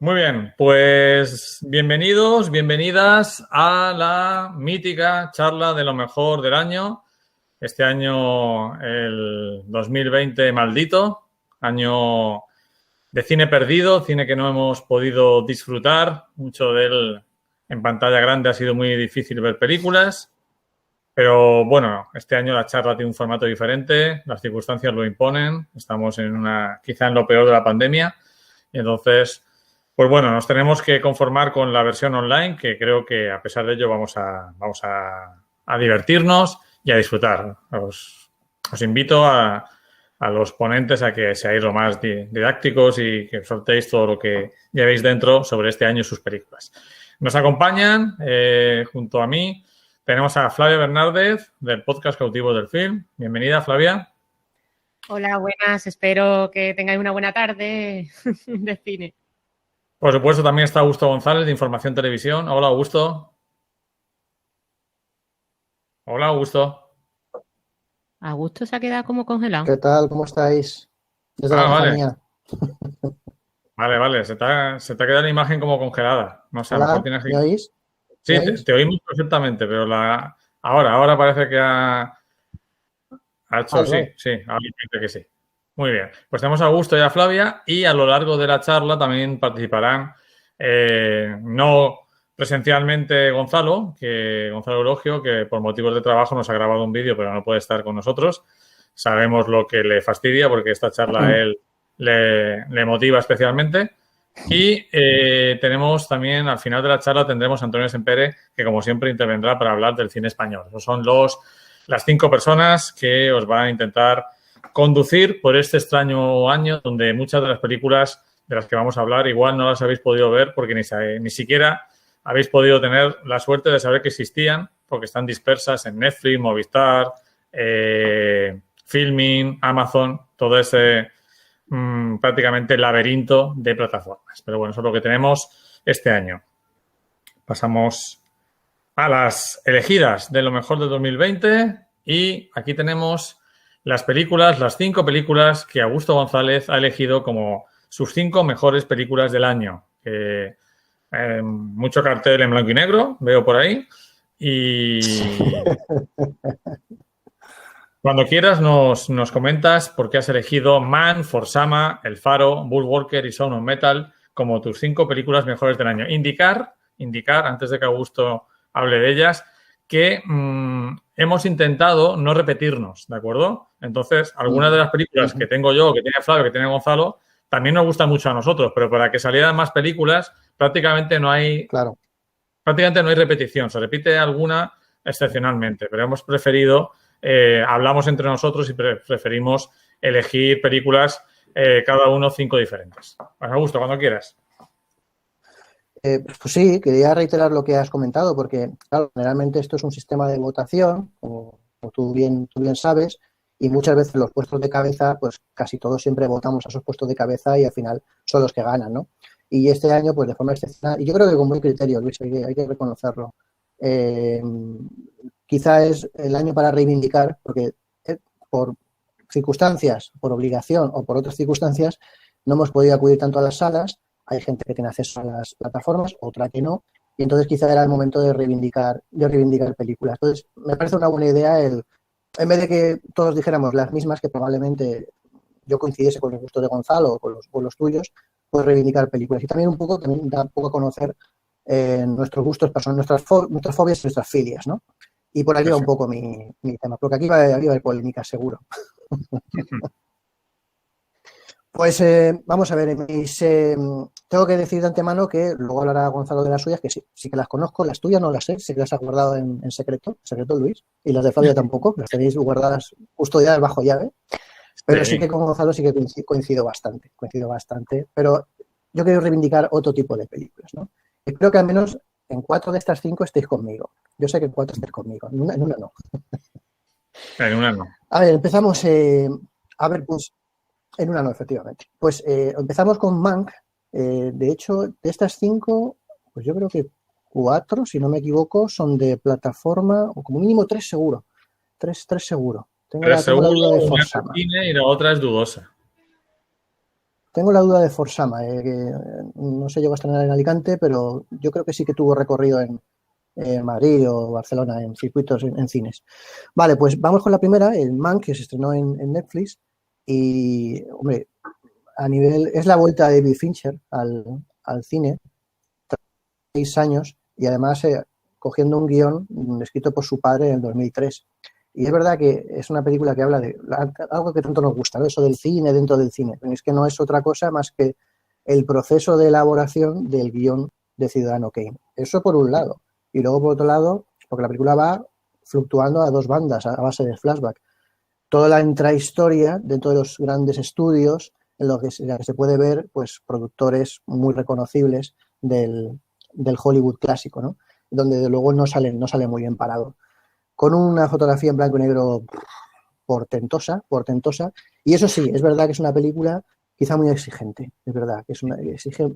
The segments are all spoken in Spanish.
Muy bien, pues bienvenidos, bienvenidas a la mítica charla de lo mejor del año. Este año, el 2020 maldito, año de cine perdido, cine que no hemos podido disfrutar. Mucho de él en pantalla grande ha sido muy difícil ver películas. Pero bueno, este año la charla tiene un formato diferente, las circunstancias lo imponen, estamos quizá en lo peor de la pandemia. Y entonces, pues bueno, nos tenemos que conformar con la versión online, que creo que a pesar de ello vamos a divertirnos y a disfrutar. Os invito a los ponentes a que seáis lo más didácticos y que soltéis todo lo que llevéis dentro sobre este año y sus películas. Nos acompañan, junto a mí, tenemos a Flavia Bernárdez del podcast Cautivos del Film. Bienvenida, Flavia. Hola, buenas. Espero que tengáis una buena tarde de cine. Por supuesto, también está Augusto González de Información Televisión. Hola, Augusto. Hola, Augusto. Augusto se ha quedado como congelado. ¿Qué tal? ¿Cómo estáis? Desde la lejanía. Vale. Se te ha quedado la imagen como congelada. No sé, a lo mejor tienes que... ¿Me oís? Sí, te oímos perfectamente, pero ahora parece que ha hecho... Vale. Sí, ahora parece que sí. Muy bien. Pues tenemos a Augusto y a Flavia y a lo largo de la charla también participarán no presencialmente Gonzalo Eulogio, que por motivos de trabajo nos ha grabado un vídeo pero no puede estar con nosotros. Sabemos lo que le fastidia porque esta charla a él le motiva especialmente. Y tenemos también, al final de la charla, tendremos a Antonio Sempere, que como siempre intervendrá para hablar del cine español. Esos son las 5 personas que os van a intentar conducir por este extraño año donde muchas de las películas de las que vamos a hablar igual no las habéis podido ver porque ni siquiera habéis podido tener la suerte de saber que existían porque están dispersas en Netflix, Movistar, Filmin, Amazon, todo ese prácticamente laberinto de plataformas. Pero bueno, eso es lo que tenemos este año. Pasamos a las elegidas de lo mejor de 2020 y aquí tenemos las 5 películas que Augusto González ha elegido como sus 5 mejores películas del año. Mucho cartel en blanco y negro, veo por ahí. Y cuando quieras nos comentas por qué has elegido Man, For Sama, El Faro, Bullwalker y Sound of Metal como tus 5 películas mejores del año. Indicar, antes de que Augusto hable de ellas, que hemos intentado no repetirnos, ¿de acuerdo? Entonces, algunas de las películas que tengo yo, que tiene Flavio, que tiene Gonzalo, también nos gustan mucho a nosotros, pero para que salieran más películas, prácticamente no hay repetición. Se repite alguna excepcionalmente, pero hemos preferido, hablamos entre nosotros y preferimos elegir películas, cada uno 5 diferentes. Pues Augusto, cuando quieras. Pues sí, quería reiterar lo que has comentado, porque claro, generalmente esto es un sistema de votación, como tú bien sabes, y muchas veces los puestos de cabeza, pues casi todos siempre votamos a esos puestos de cabeza y al final son los que ganan, ¿no? Y este año, pues de forma excepcional, y yo creo que con buen criterio, Luis, hay que reconocerlo. Quizá es el año para reivindicar, porque por circunstancias, por obligación o por otras circunstancias, no hemos podido acudir tanto a las salas. Hay gente que tiene acceso a las plataformas, otra que no, y entonces quizá era el momento de reivindicar películas. Entonces, me parece una buena idea en vez de que todos dijéramos las mismas, que probablemente yo coincidiese con el gusto de Gonzalo o con los tuyos, pues reivindicar películas. Y también da un poco a conocer nuestros gustos personales, nuestras fobias y nuestras filias, ¿no? Y por ahí va un poco mi tema, porque aquí va a haber polémica, seguro. Pues vamos a ver, tengo que decir de antemano que luego hablará Gonzalo de las suyas, que sí que las conozco, las tuyas no las sé, sé que las has guardado en secreto Luis, y las de Flavia tampoco, las tenéis guardadas, custodiadas bajo llave, pero sí que con Gonzalo sí que coincido bastante, pero yo quiero reivindicar otro tipo de películas, ¿no? Y creo que al menos en 4 de estas 5 estéis conmigo, yo sé que en 4 estéis conmigo, en una no. En una no. A ver, empezamos, pues en una no, efectivamente. Pues empezamos con Mank. De hecho, de estas 5, pues yo creo que 4, si no me equivoco, son de plataforma, o como mínimo 3 seguro. 3 seguro. Tengo la duda de For Sama. Y la otra es dudosa. Tengo la duda de Forsama, que no se llegó a estrenar en Alicante, pero yo creo que sí que tuvo recorrido en Madrid o Barcelona, en circuitos, en cines. Vale, pues vamos con la primera, el Mank, que se estrenó en Netflix. Y, hombre, es la vuelta de David Fincher al cine, 6 años, y además cogiendo un guión escrito por su padre en el 2003. Y es verdad que es una película que habla de algo que tanto nos gusta, ¿no? Eso del cine dentro del cine. Pero es que no es otra cosa más que el proceso de elaboración del guión de Ciudadano Kane. Eso por un lado. Y luego por otro lado, porque la película va fluctuando a dos bandas a base de flashback. Toda la intrahistoria dentro de los grandes estudios en la que se puede ver pues productores muy reconocibles del Hollywood clásico, ¿no? Donde de luego no sale muy bien parado. Con una fotografía en blanco y negro portentosa, y eso sí, es verdad que es una película quizá muy exigente, es verdad, que exige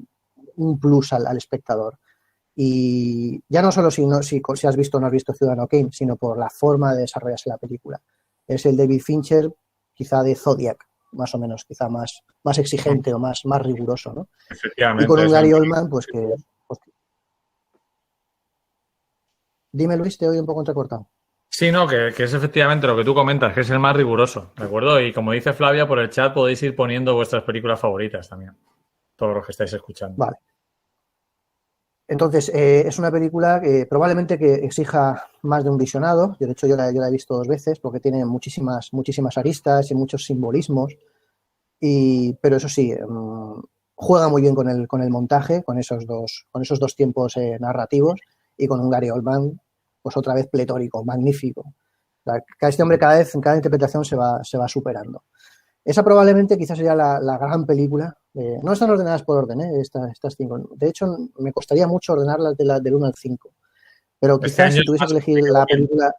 un plus al espectador. Y ya no solo si has visto o no has visto Ciudadano Kane, sino por la forma de desarrollarse la película. Es el David Fincher quizá de Zodiac, más o menos, quizá más exigente o más riguroso, ¿no? Efectivamente. Y con un Gary Oldman, pues que... Dime, Luis, te oigo un poco entrecortado. Sí, no, que es efectivamente lo que tú comentas, que es el más riguroso, ¿de acuerdo? Y como dice Flavia, por el chat podéis ir poniendo vuestras películas favoritas también, todos los que estáis escuchando. Vale. Entonces, es una película que probablemente que exija más de un visionado. De hecho, yo la he visto 2 veces porque tiene muchísimas aristas y muchos simbolismos. Pero eso sí, juega muy bien con el montaje, con esos dos tiempos narrativos, y con un Gary Oldman, pues otra vez pletórico, magnífico. Este hombre cada vez, en cada interpretación se va superando. Esa probablemente quizás sería la gran película. No están ordenadas por orden, estas 5. De hecho, me costaría mucho ordenarlas del 1 al 5. Pero quizás si tuviese que elegir la película...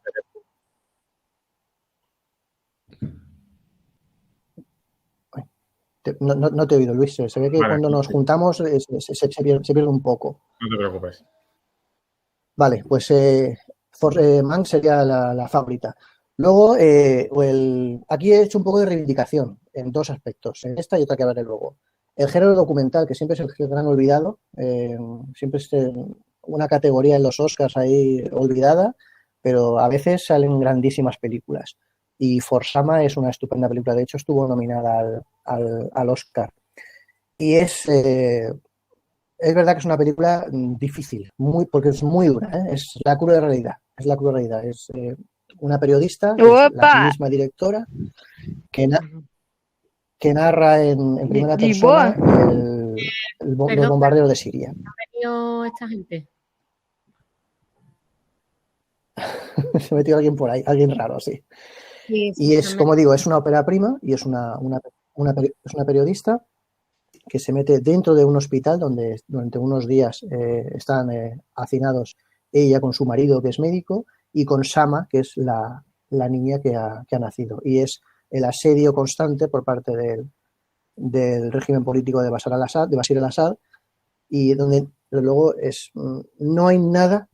No te he oído, Luis. Se ve que vale, cuando nos juntamos se pierde un poco. No te preocupes. Vale, pues Mank sería la favorita. Luego, aquí he hecho un poco de reivindicación en 2 aspectos, en esta y otra que hablaré luego. El género documental, que siempre es el gran olvidado, siempre es una categoría en los Oscars ahí olvidada, pero a veces salen grandísimas películas. Y Forsama es una estupenda película, de hecho estuvo nominada al Oscar. Y es verdad que es una película difícil, porque es muy dura, ¿eh? Es la cruda realidad, es una periodista, que es la misma directora, que narra en primera persona el bombardeo de Siria. ¿Ha venido esta gente? Se metió alguien por ahí, alguien raro, sí. Y es, como digo, es una ópera prima y es una periodista que se mete dentro de un hospital donde durante unos días están hacinados ella con su marido, que es médico, y con Sama, que es la niña que ha nacido. Y es el asedio constante por parte del régimen político de Bashar al-Assad, y donde luego no hay nada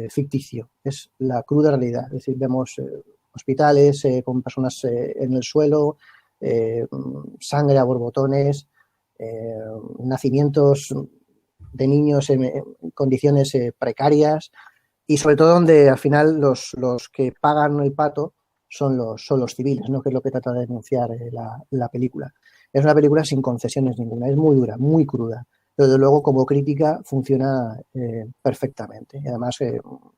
ficticio, es la cruda realidad. Es decir, vemos hospitales con personas en el suelo, sangre a borbotones, nacimientos de niños en condiciones precarias, y sobre todo donde al final los que pagan el pato son los civiles, ¿no? Que es lo que trata de denunciar la película. Es una película sin concesiones ninguna, es muy dura, muy cruda, pero desde luego como crítica funciona perfectamente, y además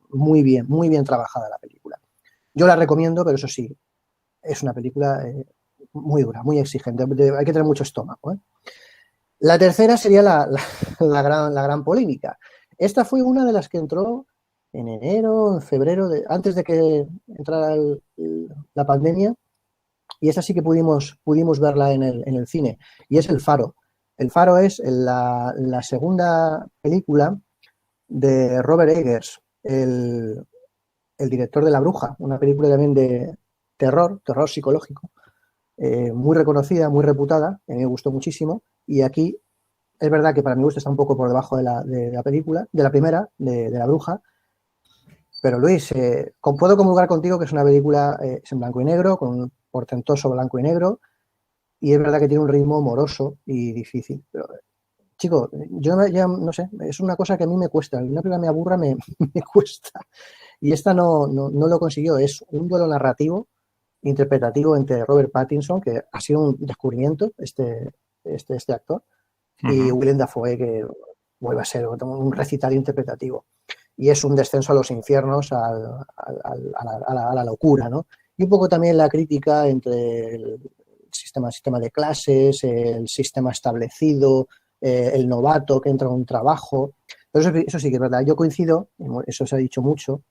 muy bien trabajada la película. Yo la recomiendo, pero eso sí, es una película muy dura, muy exigente, hay que tener mucho estómago, ¿eh? La tercera sería la gran polémica. Esta fue una de las que entró en enero, en febrero, antes de que entrara la pandemia, y esa sí que pudimos verla en el cine, y es El Faro. El Faro es la segunda película de Robert Eggers, el director de La Bruja, una película también de terror psicológico, muy reconocida, muy reputada, a mí me gustó muchísimo, y aquí es verdad que para mi gusto está un poco por debajo de la película, de la primera, de La Bruja, pero Luis, puedo comulgar contigo que es una película es en blanco y negro, con un portentoso blanco y negro, y es verdad que tiene un ritmo moroso y difícil. Pero, chico, yo ya no sé, es una cosa que a mí me cuesta. Una película me aburra, me cuesta. Y esta no lo consiguió. Es un duelo narrativo, interpretativo entre Robert Pattinson, que ha sido un descubrimiento, este actor, y Willem Dafoe, que vuelve a ser un recital interpretativo. Y es un descenso a los infiernos, a la locura, ¿no? Y un poco también la crítica entre el sistema de clases, el sistema establecido, el novato que entra a un trabajo. Pero eso sí que es verdad. Yo coincido, eso se ha dicho mucho,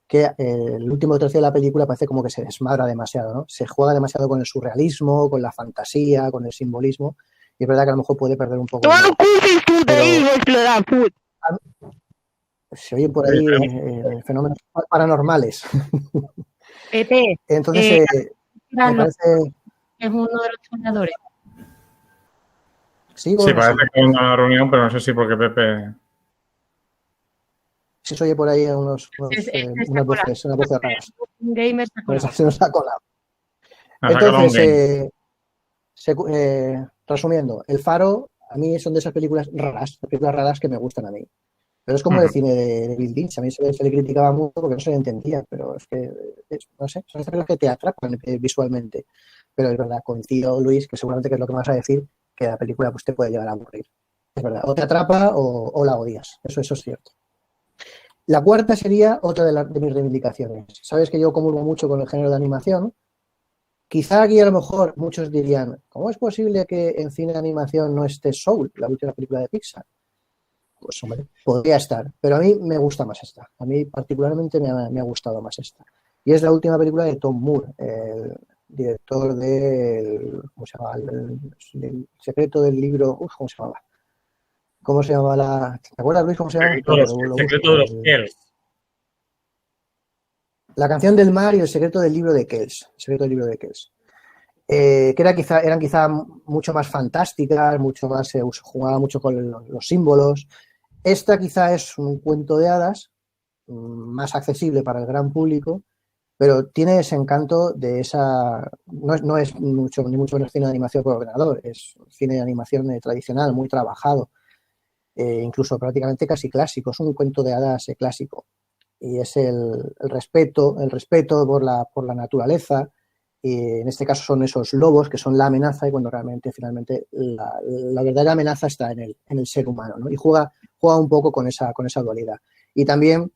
que el último tercio de la película parece como que se desmadra demasiado, ¿no? Se juega demasiado con el surrealismo, con la fantasía, con el simbolismo, y es verdad que a lo mejor puede perder un poco. Se oyen por ahí fenómenos paranormales. Pepe, Entonces, me parece... es uno de los fundadores. Sí, parece que es una reunión, pero no sé si porque Pepe... Sí se oye por ahí unas voces raras. Se nos ha colado. Entonces, resumiendo, El Faro a mí son de esas películas raras que me gustan a mí. Pero es como el cine de David Lynch. A mí se le criticaba mucho porque no se le entendía, pero es que, no sé, son estas películas que te atrapan visualmente. Pero es verdad, coincido, Luis, que seguramente que es lo que me vas a decir, que la película pues te puede llegar a aburrir. Es verdad, o te atrapa o la odias. Eso es cierto. La cuarta sería otra de mis reivindicaciones. Sabes que yo comulgo mucho con el género de animación. Quizá aquí a lo mejor muchos dirían, ¿cómo es posible que en cine de animación no esté Soul, la última película de Pixar? Pues hombre, podría estar, pero a mí me gusta más esta. A mí particularmente me ha gustado más esta. Y es la última película de Tom Moore, el director del, ¿cómo se llama? El secreto del libro, ¿cómo se llamaba? ¿Cómo se llamaba ¿Te acuerdas, Luis, cómo se llama? El secreto de los Kells. La canción del mar y el secreto del libro de Kells. El secreto del libro de Kells. Que eran quizá mucho más fantásticas, mucho más, se jugaba mucho con los símbolos. Esta quizá es un cuento de hadas, más accesible para el gran público, pero tiene ese encanto de esa... No es ni mucho menos cine de animación por ordenador, es cine de animación tradicional, muy trabajado, incluso prácticamente casi clásico, es un cuento de hadas clásico. Y es el respeto por la naturaleza. Y en este caso son esos lobos que son la amenaza, y cuando finalmente la verdadera amenaza está en el ser humano, ¿no? Y juega un poco con esa dualidad. Y también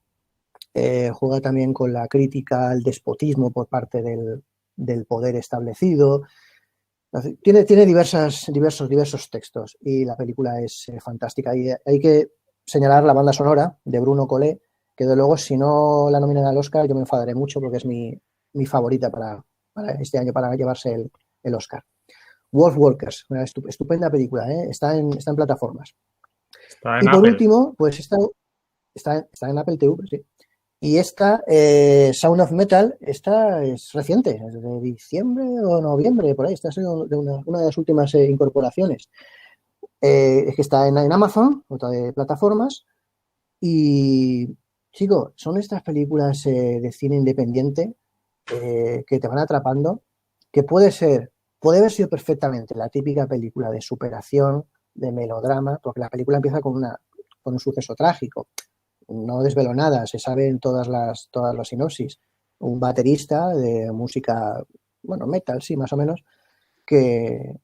juega también con la crítica al despotismo por parte del poder establecido. Tiene diversos textos, y la película es fantástica. Y hay que señalar la banda sonora de Bruno Collet, que de luego, si no la nominan al Oscar, yo me enfadaré mucho porque es mi favorita para este año, para llevarse el Oscar. Wolf Walkers, una estupenda película, ¿eh? Está en plataformas. Y por último, pues está en Apple TV, sí. Y esta, Sound of Metal, esta es reciente, es de diciembre o noviembre, por ahí. Esta es una de las últimas incorporaciones. Es que está en Amazon, otra de plataformas. Y, chicos, son estas películas de cine independiente que te van atrapando, que puede haber sido perfectamente la típica película de superación, de melodrama, porque la película empieza con un suceso trágico. No desvelo nada, se sabe en todas las sinopsis. Un baterista de música, bueno, metal, sí, más o menos, que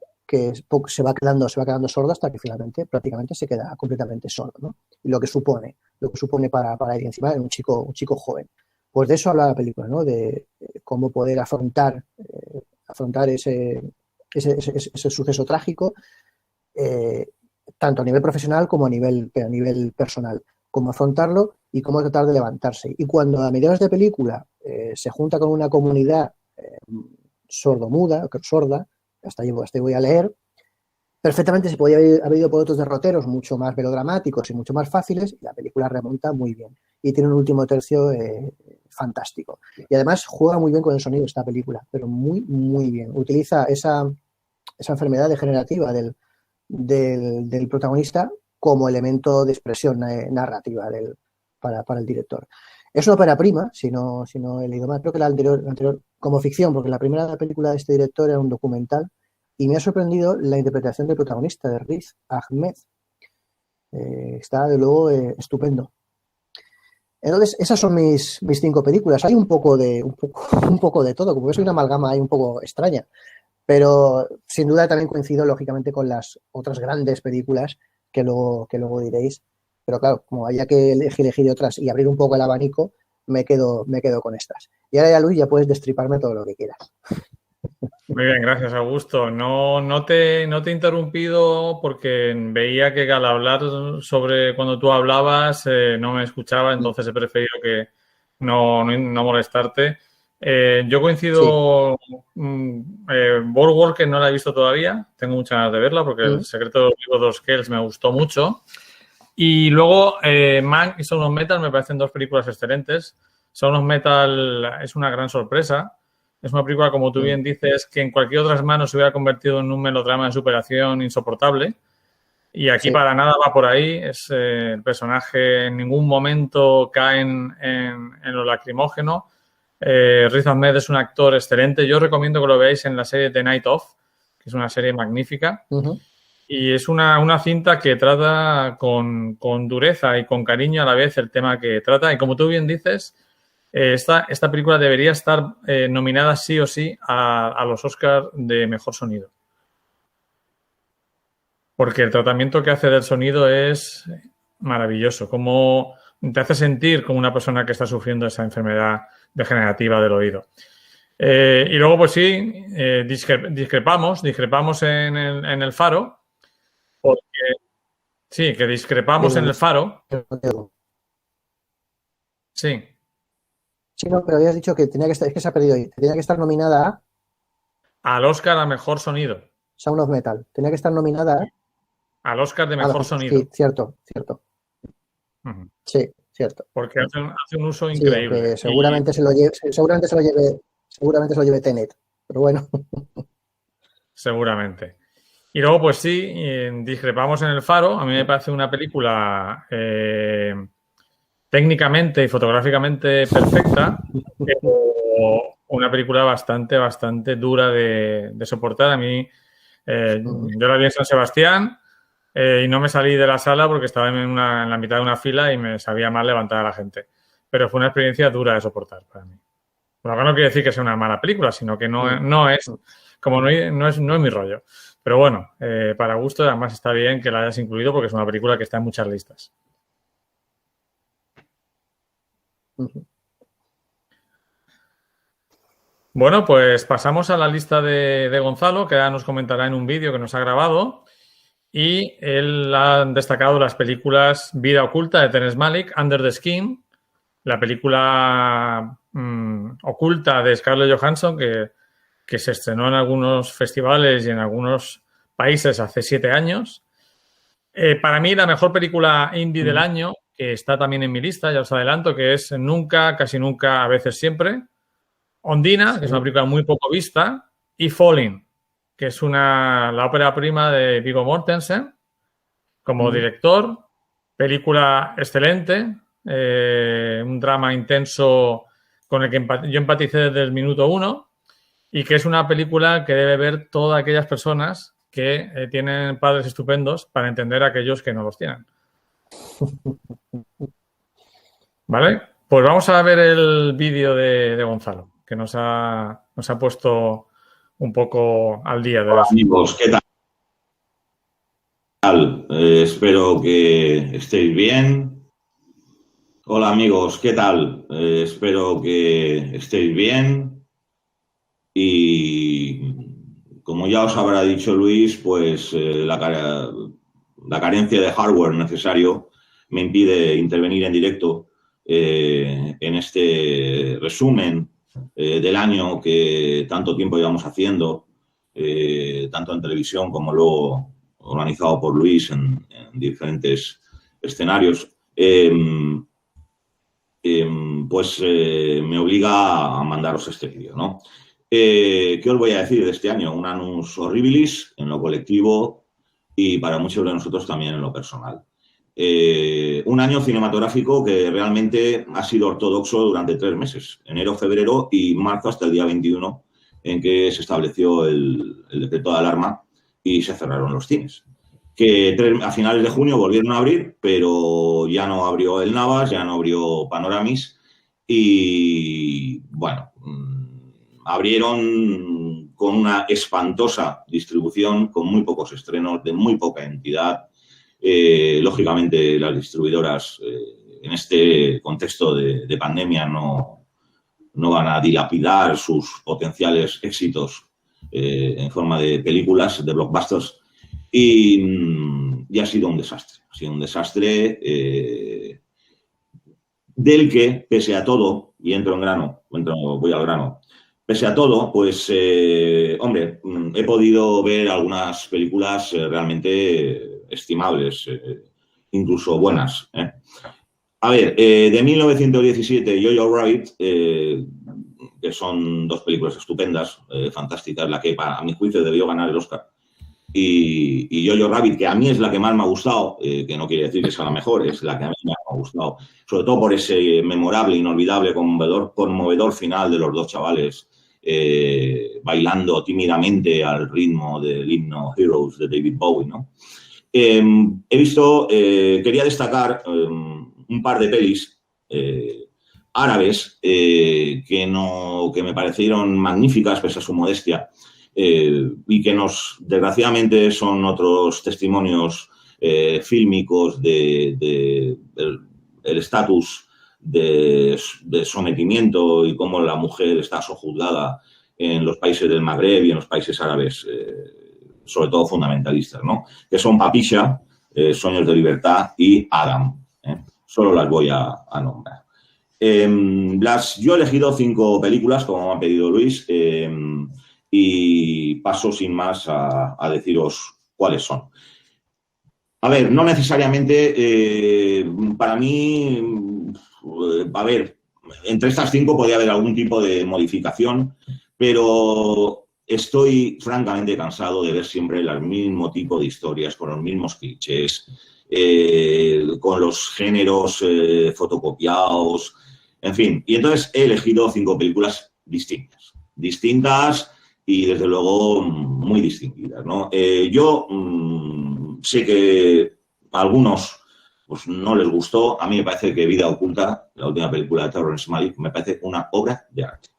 se va quedando sordo hasta que finalmente prácticamente se queda completamente solo, ¿no? Y lo que supone para él, encima de un chico joven. Pues de eso habla la película, ¿no? De cómo poder afrontar ese suceso trágico, tanto a nivel profesional como a nivel personal. Cómo afrontarlo y cómo tratar de levantarse. Y cuando a mediados de película se junta con una comunidad sorda, hasta ahí voy a leer, perfectamente se podía haber ido por otros derroteros mucho más melodramáticos y mucho más fáciles, y la película remonta muy bien. Y tiene un último tercio fantástico. Y además juega muy bien con el sonido esta película, pero muy, muy bien. Utiliza esa enfermedad degenerativa del protagonista como elemento de expresión narrativa para el director. Es una ópera prima, si no he leído mal. Creo que la anterior como ficción, porque la primera película de este director era un documental, y me ha sorprendido la interpretación del protagonista, de Riz Ahmed. Está, de luego, estupendo. Entonces, esas son mis 5 películas. Hay un poco de todo, como que soy una amalgama ahí un poco extraña. Pero sin duda también coincido, lógicamente, con las otras grandes películas que luego diréis. Pero claro, como haya que elegir otras y abrir un poco el abanico, me quedo con estas. Y ahora ya, Luis, ya puedes destriparme todo lo que quieras. Muy bien, gracias, Augusto. No te he interrumpido porque veía que al hablar sobre cuando tú hablabas no me escuchaba, entonces he preferido que no molestarte. Yo coincido, Boardwalk, que no la he visto todavía, tengo muchas ganas de verla porque El secreto de los libros de los Kells me gustó mucho. Y luego Mank y Sound of Metal me parecen 2 películas excelentes. Sound of Metal es una gran sorpresa. Es una película, como tú bien dices, que en cualquier otras manos se hubiera convertido en un melodrama de superación insoportable. Y aquí para nada va por ahí. El personaje en ningún momento cae en lo lacrimógeno. Riz Ahmed es un actor excelente. Yo recomiendo que lo veáis en la serie The Night Of, que es una serie magnífica. Y es una cinta que trata con dureza y con cariño a la vez el tema que trata. Y como tú bien dices, esta película debería estar nominada sí o sí a los Oscars de Mejor Sonido. Porque el tratamiento que hace del sonido es maravilloso. Como te hace sentir como una persona que está sufriendo esa enfermedad degenerativa del oído. Y luego, pues sí, discrepamos en el Faro. Porque sí, que discrepamos en el Faro. Sí. Sí, no, pero habías dicho que tenía que estar, es que se ha perdido ahí, tenía que estar nominada al Oscar a Mejor Sonido. Sound of Metal. Tenía que estar nominada al Oscar de Mejor Sonido. Sí, cierto. Sí, cierto. Porque hace un uso increíble. Sí, seguramente se lo lleve Tenet, pero bueno. Seguramente. Y luego, pues sí, discrepamos en el Faro. A mí me parece una película técnicamente y fotográficamente perfecta, pero una película bastante dura de soportar. A mí, yo la vi en San Sebastián y no me salí de la sala porque estaba en la mitad de una fila y me sabía mal levantar a la gente. Pero fue una experiencia dura de soportar para mí. Bueno, no quiere decir que sea una mala película, sino que no es mi rollo. Pero bueno, para gusto, además está bien que la hayas incluido porque es una película que está en muchas listas. Bueno, pues pasamos a la lista de Gonzalo, que ahora nos comentará en un vídeo que nos ha grabado. Y él ha destacado las películas Vida Oculta de Terrence Malick, Under the Skin, la película oculta de Scarlett Johansson, que se estrenó en algunos festivales y en algunos países hace 7 años. Para mí, la mejor película indie del año, que está también en mi lista, ya os adelanto, que es Nunca, Casi Nunca, A Veces Siempre. Ondina, que es una película muy poco vista. Y Falling, que es la ópera prima de Viggo Mortensen como director. Película excelente, un drama intenso con el que yo empaticé desde el minuto 1 y que es una película que debe ver todas aquellas personas que tienen padres estupendos para entender a aquellos que no los tienen. ¿Vale? Pues vamos a ver el vídeo de Gonzalo, que nos ha puesto un poco al día de Hola, amigos, ¿qué tal? Espero que estéis bien. Hola, amigos, ¿qué tal? Espero que estéis bien. Y como ya os habrá dicho Luis, pues la carencia de hardware necesario me impide intervenir en directo en este resumen del año que tanto tiempo llevamos haciendo, tanto en televisión como luego organizado por Luis en diferentes escenarios, pues me obliga a mandaros este vídeo, ¿no? ¿Qué os voy a decir de este año? Un annus horribilis en lo colectivo y para muchos de nosotros también en lo personal. Un año cinematográfico que realmente ha sido ortodoxo durante 3 meses, enero, febrero y marzo hasta el día 21, en que se estableció el decreto de alarma y se cerraron los cines. Que a finales de junio volvieron a abrir, pero ya no abrió el Navas, ya no abrió Panoramis y, bueno, abrieron con una espantosa distribución, con muy pocos estrenos, de muy poca entidad. Lógicamente, las distribuidoras en este contexto de pandemia no van a dilapidar sus potenciales éxitos en forma de películas, de blockbusters, y ha sido un desastre. Ha sido un desastre del que, pese a todo, y voy al grano, pese a todo, pues, hombre, he podido ver algunas películas realmente estimables, incluso buenas. A ver, de 1917, Jojo Rabbit, que son dos películas estupendas, fantásticas, la que a mi juicio debió ganar el Oscar, y Jojo Rabbit, que a mí es la que más me ha gustado, que no quiere decir que sea la mejor, es la que a mí me ha gustado, sobre todo por ese memorable, inolvidable, conmovedor final de los dos chavales bailando tímidamente al ritmo del himno Heroes de David Bowie, ¿no? Quería destacar un par de pelis árabes que me parecieron magníficas pese a su modestia y que desgraciadamente son otros testimonios fílmicos del estatus de sometimiento y cómo la mujer está sojuzgada en los países del Magreb y en los países árabes, sobre todo fundamentalistas, ¿no? Que son Papisha, Sueños de Libertad y Adam. Solo las voy a nombrar. Yo he elegido 5 películas, como me ha pedido Luis, y paso sin más a deciros cuáles son. A ver, no necesariamente, para mí, a ver, entre estas 5 podría haber algún tipo de modificación, pero estoy francamente cansado de ver siempre el mismo tipo de historias, con los mismos clichés, con los géneros fotocopiados, en fin. Y entonces he elegido 5 películas distintas y desde luego muy distinguidas, ¿no? Yo sé que a algunos pues no les gustó. A mí me parece que Vida Oculta, la última película de Terrence Malick, me parece una obra de arte.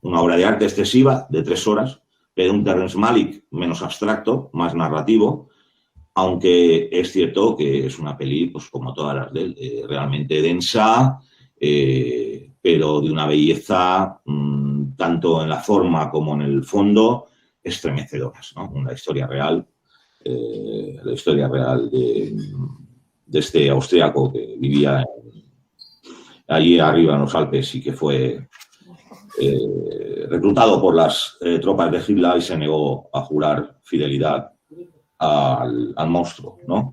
Una obra de arte excesiva de 3 horas, pero un Terrence Malick menos abstracto, más narrativo, aunque es cierto que es una peli, pues como todas las de él, realmente densa, pero de una belleza tanto en la forma como en el fondo estremecedoras, ¿no? Una historia real, la historia real de este austriaco que vivía allí arriba en los Alpes y que fue reclutado por las tropas de Hitler y se negó a jurar fidelidad al monstruo, ¿no?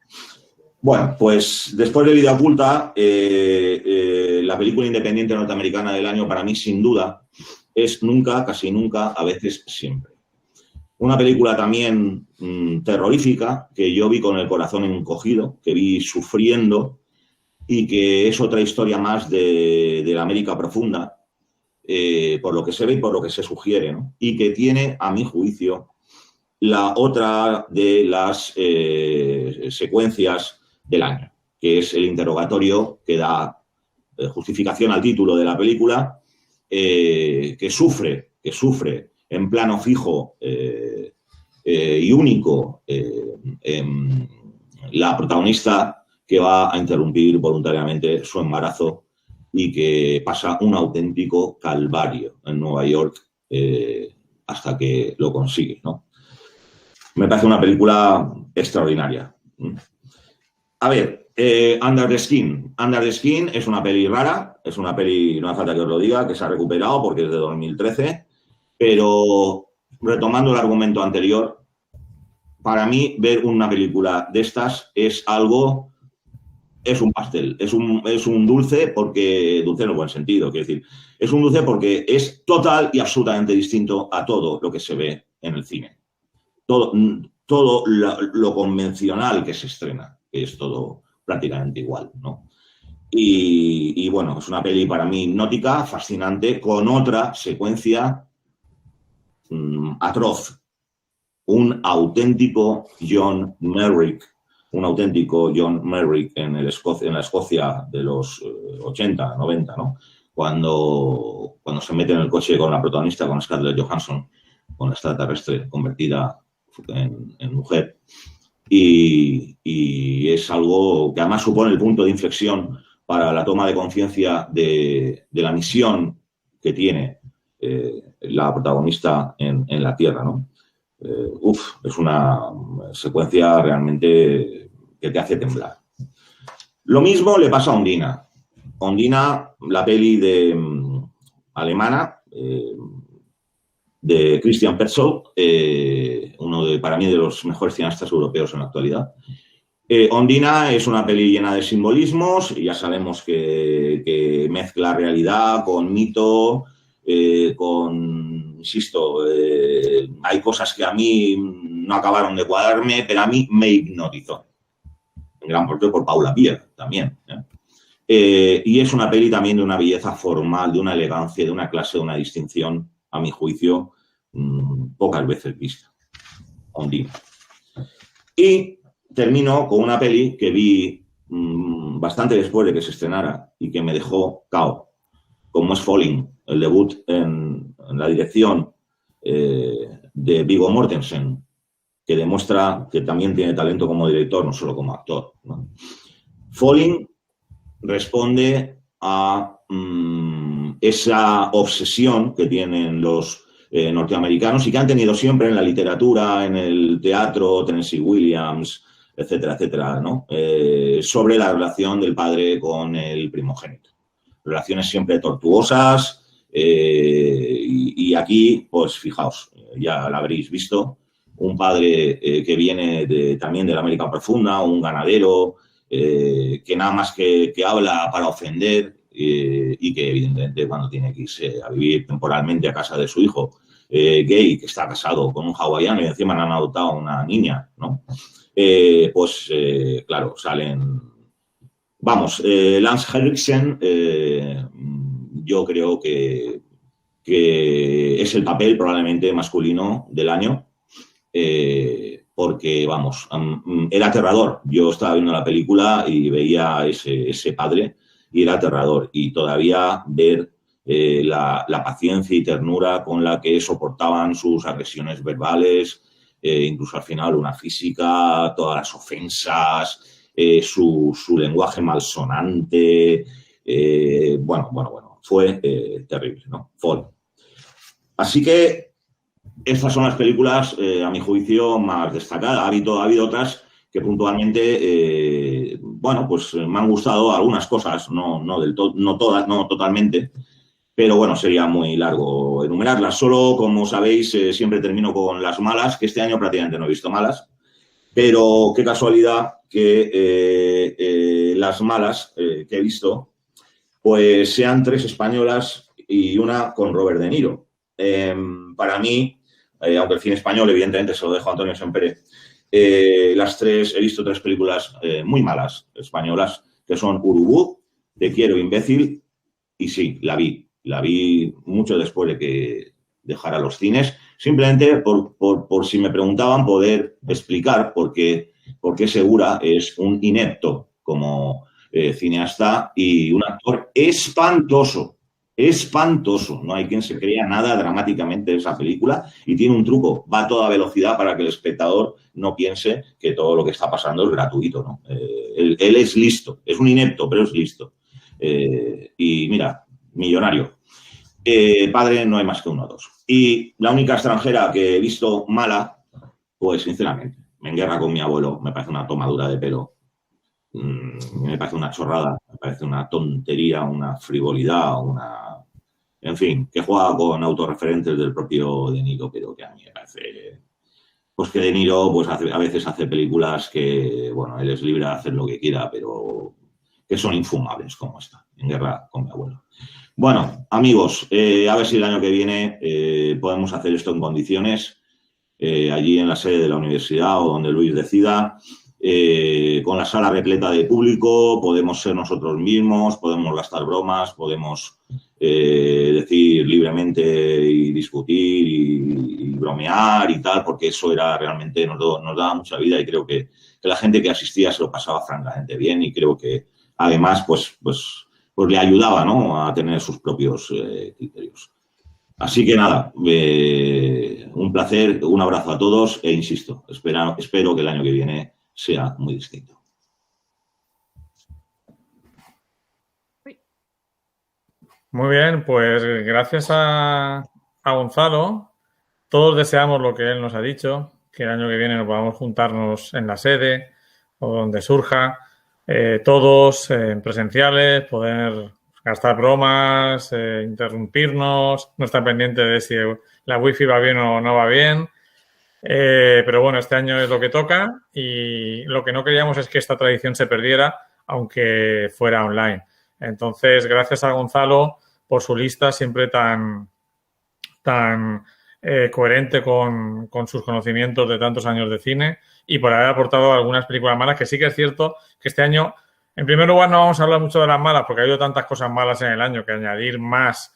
Bueno, pues después de Vida Oculta, la película independiente norteamericana del año para mí, sin duda, es Nunca, casi nunca, a veces siempre. Una película también terrorífica que yo vi con el corazón encogido, que vi sufriendo y que es otra historia más de la América profunda, por lo que se ve y por lo que se sugiere, ¿no? Y que tiene, a mi juicio, la otra de las secuencias del año, que es el interrogatorio que da justificación al título de la película, que sufre en plano fijo y único la protagonista que va a interrumpir voluntariamente su embarazo y que pasa un auténtico calvario en Nueva York hasta que lo consigue, ¿no? Me parece una película extraordinaria. A ver, Under the Skin. Under the Skin es una peli rara, es una peli, no hace falta que os lo diga, que se ha recuperado porque es de 2013, pero retomando el argumento anterior, para mí ver una película de estas es algo, es un pastel, es un dulce, porque dulce en el buen sentido, quiero decir, es un dulce porque es total y absolutamente distinto a todo lo que se ve en el cine. Todo lo convencional que se estrena, que es todo prácticamente igual, ¿no? Y bueno, es una peli para mí hipnótica, fascinante, con otra secuencia atroz. Un auténtico John Merrick en la Escocia de los 80, 90, ¿no? Cuando se mete en el coche con la protagonista, con Scarlett Johansson, con la extraterrestre convertida en mujer. Y es algo que además supone el punto de inflexión para la toma de conciencia de la misión que tiene la protagonista en la Tierra, ¿no? Es una secuencia realmente que te hace temblar. Lo mismo le pasa a Ondina. Ondina, la peli alemana de Christian Petzold, para mí de los mejores cineastas europeos en la actualidad. Ondina es una peli llena de simbolismos, y ya sabemos que mezcla realidad con mito, insisto, hay cosas que a mí no acabaron de cuadrarme, pero a mí me hipnotizó. En gran parte por Paula Beer también. Y es una peli también de una belleza formal, de una elegancia, de una clase, de una distinción, a mi juicio, pocas veces vista. Ondina. Y termino con una peli que vi bastante después de que se estrenara y que me dejó cao, como es Falling, el debut en la dirección de Viggo Mortensen, que demuestra que también tiene talento como director, no solo como actor, ¿no? Falling responde a esa obsesión que tienen los norteamericanos y que han tenido siempre en la literatura, en el teatro, Tennessee Williams, etcétera, etcétera, ¿no? Sobre la relación del padre con el primogénito. Relaciones siempre tortuosas, y aquí, pues fijaos, ya la habréis visto, un padre que viene también de la América profunda, un ganadero, que nada más que habla para ofender, y que evidentemente cuando tiene que irse a vivir temporalmente a casa de su hijo gay, que está casado con un hawaiano y encima le han adoptado una niña, ¿no? Claro, salen... Vamos, Lance Henriksen, yo creo que es el papel probablemente masculino del año, porque, vamos, era aterrador. Yo estaba viendo la película y veía ese padre y era aterrador. Y todavía ver la paciencia y ternura con la que soportaban sus agresiones verbales, incluso al final una física, todas las ofensas, su lenguaje malsonante, fue terrible, ¿no? Así que estas son las películas, a mi juicio, más destacadas. Ha habido otras que puntualmente, me han gustado algunas cosas, no todas, no totalmente, pero bueno, sería muy largo enumerarlas. Solo, como sabéis, siempre termino con las malas, que este año prácticamente no he visto malas, pero qué casualidad que las malas que he visto, pues sean 3 españolas y una con Robert De Niro. Para mí, aunque el cine español evidentemente se lo dejo a Antonio Sempere, he visto 3 películas muy malas españolas, que son Urubú, Te quiero, imbécil, y sí, la vi mucho después de que dejara los cines, simplemente por si me preguntaban, poder explicar por qué Segura es un inepto como cineasta y un actor espantoso. No hay quien se crea nada dramáticamente de esa película y tiene un truco, va a toda velocidad para que el espectador no piense que todo lo que está pasando es gratuito, ¿no? Él es listo, es un inepto, pero es listo. Y mira, millonario. Padre no hay más que uno o dos. Y la única extranjera que he visto mala, pues sinceramente, En guerra con mi abuelo, me parece una tomadura de pelo. Me parece una chorrada, me parece una tontería, una frivolidad, en fin, que juega con autorreferentes del propio De Niro, pero que a mí me parece, pues que De Niro pues a veces hace películas que, bueno, él es libre de hacer lo que quiera, pero que son infumables, como esta, En guerra con mi abuelo. Bueno, amigos, a ver si el año que viene podemos hacer esto en condiciones, allí en la sede de la universidad o donde Luis decida. Con la sala repleta de público, podemos ser nosotros mismos, podemos gastar bromas, podemos decir libremente y discutir y bromear y tal, porque eso era realmente, nos daba mucha vida y creo que la gente que asistía se lo pasaba francamente bien y creo que además pues le ayudaba, ¿no?, a tener sus propios criterios. Así que nada, un placer, un abrazo a todos e insisto, espero que el año que viene sea muy distinto. Muy bien, pues gracias a Gonzalo. Todos deseamos lo que él nos ha dicho, que el año que viene nos podamos juntarnos en la sede o donde surja, todos presenciales, poder gastar bromas, interrumpirnos, no estar pendiente de si la wifi va bien o no va bien. Pero bueno, este año es lo que toca y lo que no queríamos es que esta tradición se perdiera, aunque fuera online. Entonces, gracias a Gonzalo por su lista siempre tan coherente con sus conocimientos de tantos años de cine y por haber aportado algunas películas malas, que sí que es cierto que este año, en primer lugar, no vamos a hablar mucho de las malas porque ha habido tantas cosas malas en el año que añadir más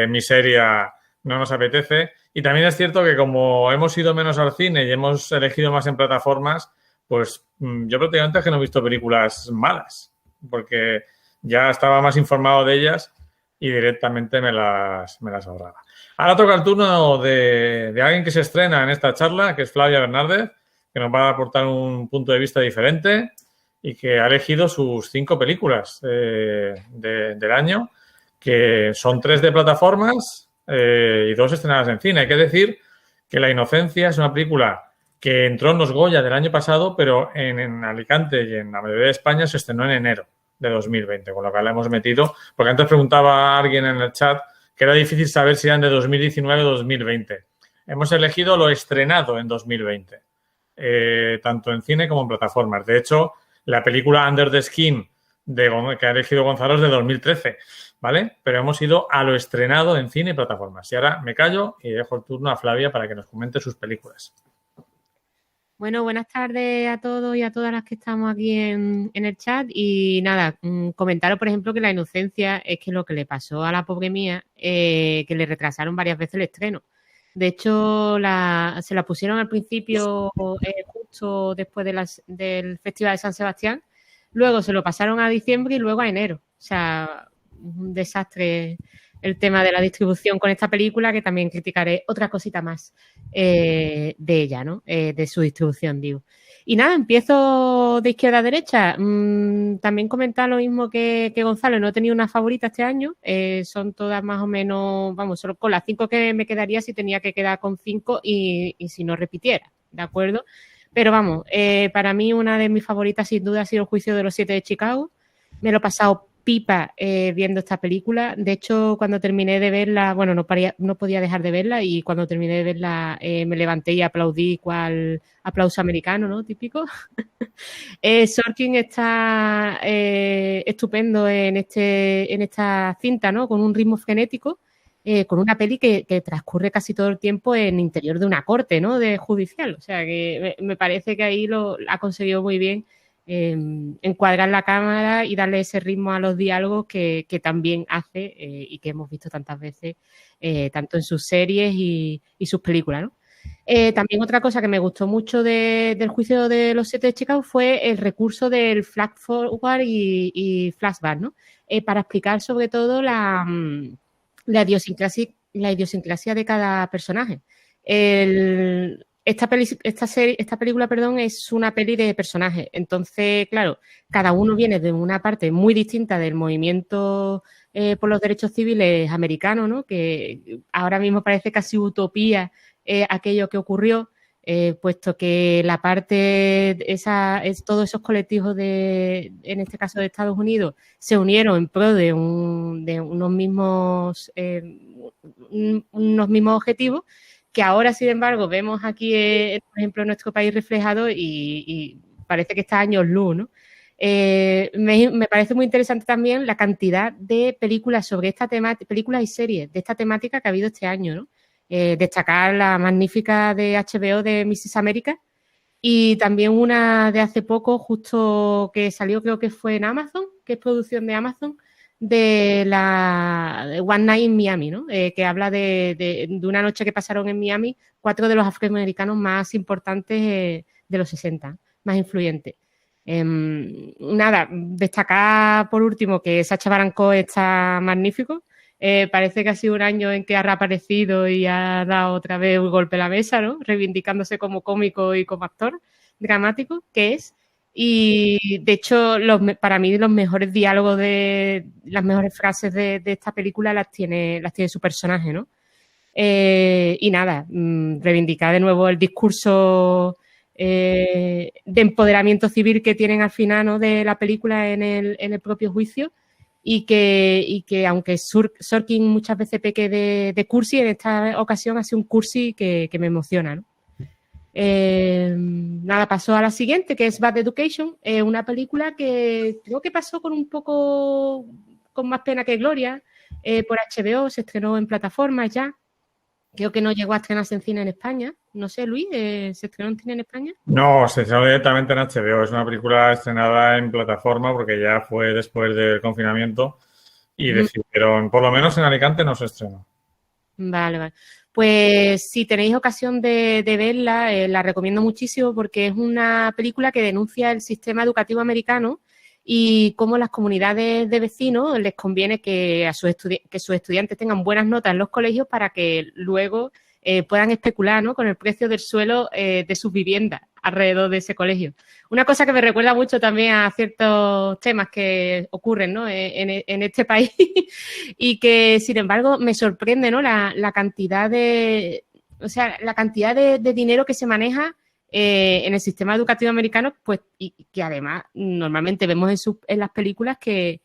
miseria no nos apetece. Y también es cierto que como hemos ido menos al cine y hemos elegido más en plataformas, pues yo prácticamente es que no he visto películas malas porque ya estaba más informado de ellas y directamente me las ahorraba. Ahora toca el turno de alguien que se estrena en esta charla, que es Flavia Bernárdez, que nos va a aportar un punto de vista diferente y que ha elegido sus 5 películas del año, que son 3 de plataformas y 2 estrenadas en cine. Hay que decir que La Inocencia es una película que entró en los Goya del año pasado, pero en Alicante y en la mayoría de España se estrenó en enero de 2020, con lo cual la hemos metido, porque antes preguntaba a alguien en el chat que era difícil saber si eran de 2019 o 2020. Hemos elegido lo estrenado en 2020, tanto en cine como en plataformas. De hecho, la película Under the Skin que ha elegido Gonzalo es de 2013, ¿vale? Pero hemos ido a lo estrenado en cine y plataformas. Y ahora me callo y dejo el turno a Flavia para que nos comente sus películas. Bueno, buenas tardes a todos y a todas las que estamos aquí en el chat. Y nada, comentaros, por ejemplo, que La Inocencia es que lo que le pasó a la pobre mía, que le retrasaron varias veces el estreno. De hecho, se la pusieron al principio justo después del Festival de San Sebastián. Luego se lo pasaron a diciembre y luego a enero. O sea, un desastre el tema de la distribución con esta película, que también criticaré otra cosita más de ella, ¿no? De su distribución, digo. Y nada, empiezo de izquierda a derecha. También comentar lo mismo que Gonzalo, no he tenido una favorita este año. Son todas más o menos, vamos, solo con las 5 que me quedaría si tenía que quedar con 5 y si no repitiera, ¿de acuerdo? Pero vamos, para mí una de mis favoritas sin duda ha sido El Juicio de los 7 de Chicago. Me lo he pasado pipa viendo esta película. De hecho, cuando terminé de verla, bueno, no podía dejar de verla y cuando terminé de verla me levanté y aplaudí cual aplauso americano, ¿no? Típico. Sorkin está estupendo en esta cinta, ¿no? Con un ritmo frenético, con una peli que transcurre casi todo el tiempo en interior de una corte, ¿no? De judicial. O sea, que me parece que ahí lo ha conseguido muy bien. Encuadrar la cámara y darle ese ritmo a los diálogos que también hace y que hemos visto tantas veces, tanto en sus series y sus películas, ¿no? También otra cosa que me gustó mucho del Juicio de los 7 de Chicago fue el recurso del flash forward y flashback, ¿no? Para explicar sobre todo la idiosincrasia de cada personaje. Esta película, es una peli de personajes. Entonces, claro, cada uno viene de una parte muy distinta del movimiento por los derechos civiles americanos, ¿no? Que ahora mismo parece casi utopía aquello que ocurrió, puesto que la parte, todos esos colectivos en este caso de Estados Unidos, se unieron en pro de unos mismos objetivos, que ahora, sin embargo, vemos aquí, por ejemplo, en nuestro país reflejado y parece que está años luz, ¿no? Me parece muy interesante también la cantidad de películas sobre esta temática, películas y series de esta temática que ha habido este año, ¿no? Destacar la magnífica de HBO de Mrs. America y también una de hace poco, justo que salió, creo que fue en Amazon, que es producción de Amazon, de la de One Night in Miami, ¿no? Que habla de una noche que pasaron en Miami 4 de los afroamericanos más importantes de los 60, más influyentes. Nada, destacar por último que Sacha Baron Cohen está magnífico. Parece que ha sido un año en que ha reaparecido y ha dado otra vez un golpe a la mesa, ¿no? Reivindicándose como cómico y como actor dramático, que es. Y de hecho, para mí los mejores diálogos las mejores frases de esta película las tiene su personaje, ¿no? Y nada, reivindicar de nuevo el discurso de empoderamiento civil que tienen al final, ¿no?, de la película en el propio juicio, y que aunque Sorkin muchas veces peque de cursi, en esta ocasión ha sido un cursi que me emociona, ¿no? Nada, pasó a la siguiente, que es Bad Education, una película que creo que pasó con más pena que gloria por HBO, se estrenó en plataformas ya. Creo que no llegó a estrenarse en cine en España. No sé, Luis, ¿se estrenó en cine en España? No, se estrenó directamente en HBO. Es una película estrenada en plataforma porque ya fue después del confinamiento y decidieron, por lo menos en Alicante no se estrenó. Vale. Pues si tenéis ocasión de verla, la recomiendo muchísimo porque es una película que denuncia el sistema educativo americano y cómo las comunidades de vecinos les conviene que sus estudiantes tengan buenas notas en los colegios para que luego puedan especular, ¿no?, con el precio del suelo de sus viviendas alrededor de ese colegio. Una cosa que me recuerda mucho también a ciertos temas que ocurren, ¿no?, en este país y que, sin embargo, me sorprende, ¿no?, la cantidad de dinero que se maneja en el sistema educativo americano, pues, y que además normalmente vemos en las películas que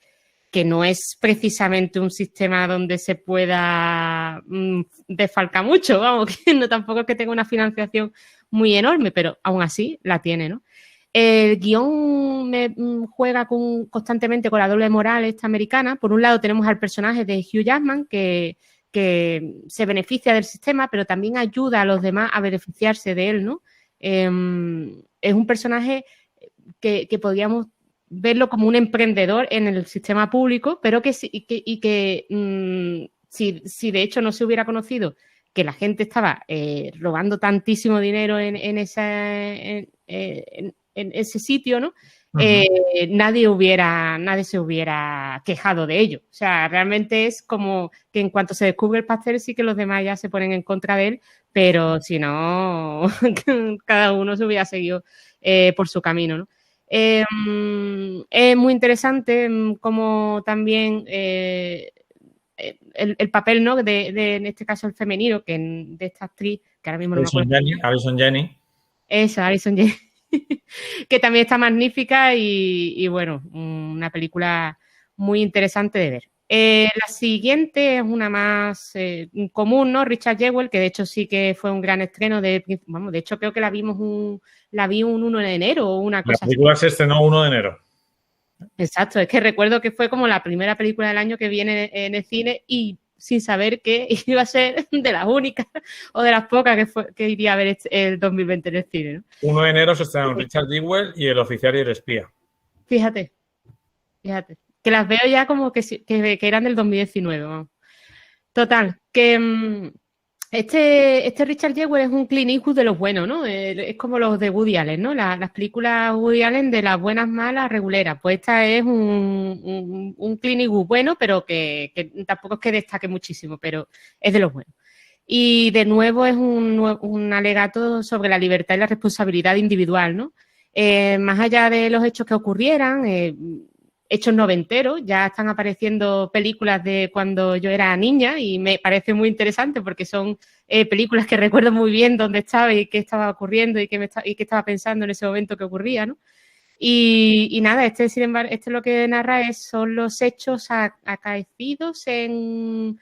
no es precisamente un sistema donde se pueda desfalcar mucho, vamos, que no tampoco es que tenga una financiación muy enorme, pero aún así la tiene, ¿no? El guión juega constantemente con la doble moral esta americana. Por un lado tenemos al personaje de Hugh Jackman que se beneficia del sistema, pero también ayuda a los demás a beneficiarse de él, ¿no? Es un personaje que podríamos verlo como un emprendedor en el sistema público, pero si de hecho no se hubiera conocido que la gente estaba robando tantísimo dinero en ese sitio, ¿no? Nadie se hubiera quejado de ello. O sea, realmente es como que en cuanto se descubre el pastel sí que los demás ya se ponen en contra de él, pero si no, cada uno se hubiera seguido por su camino, ¿no? Es muy interesante como también el papel, ¿no?, de en este caso el femenino, de esta actriz, que ahora mismo no me acuerdo. Allison Janney. Eso, Allison Janney. Que también está magnífica y bueno, una película muy interesante de ver. La siguiente es una más común, ¿no? Richard Jewell, que de hecho sí que fue un gran estreno. De hecho creo que la vi un 1 de enero o una cosa así. La película se estrenó 1 de enero. Exacto, es que recuerdo que fue como la primera película del año que viene en el cine y sin saber que iba a ser de las únicas o de las pocas que iría a ver el 2020 en el cine, ¿no? 1 de enero se estrenaron Richard Jewell y El oficial y el espía. Fíjate. Que las veo ya como que eran del 2019. Vamos. Total, que este Richard Jewell es un Clint Eastwood de los buenos, ¿no? Es como los de Woody Allen, ¿no? Las películas Woody Allen de las buenas, malas, reguleras. Pues esta es un Clint Eastwood bueno, pero que tampoco es que destaque muchísimo, pero es de los buenos. Y de nuevo es un alegato sobre la libertad y la responsabilidad individual, ¿no? Más allá de los hechos que ocurrieran, hechos noventeros, ya están apareciendo películas de cuando yo era niña y me parece muy interesante porque son películas que recuerdo muy bien dónde estaba y qué estaba ocurriendo y qué estaba pensando en ese momento que ocurría, ¿no? Y nada, sin embargo, lo que narra son los hechos acaecidos en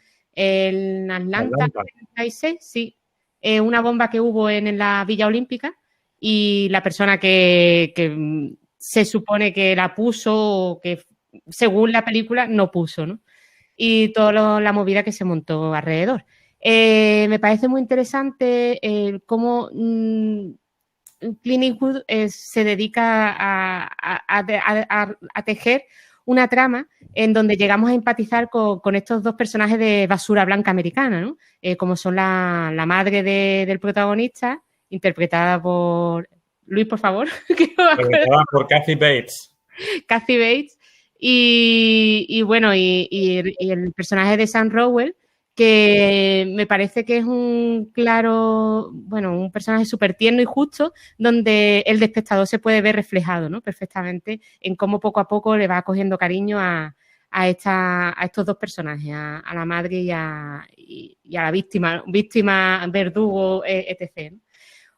Atlanta 36, sí, una bomba que hubo en la Villa Olímpica y la persona que se supone que la puso o que, según la película, no puso, ¿no? Y toda la movida que se montó alrededor. Me parece muy interesante cómo Clint Eastwood se dedica a tejer una trama en donde llegamos a empatizar con estos dos personajes de basura blanca americana, ¿no? Como son la madre del protagonista, interpretada por... Luis, por favor. Interpretada por Kathy Bates. Kathy Bates. Y bueno, y el personaje de Sam Rockwell, que me parece que es un personaje súper tierno y justo, donde el espectador se puede ver reflejado, ¿no? Perfectamente en cómo poco a poco le va cogiendo cariño a estos dos personajes, a la madre y a la víctima, verdugo, etc., ¿no?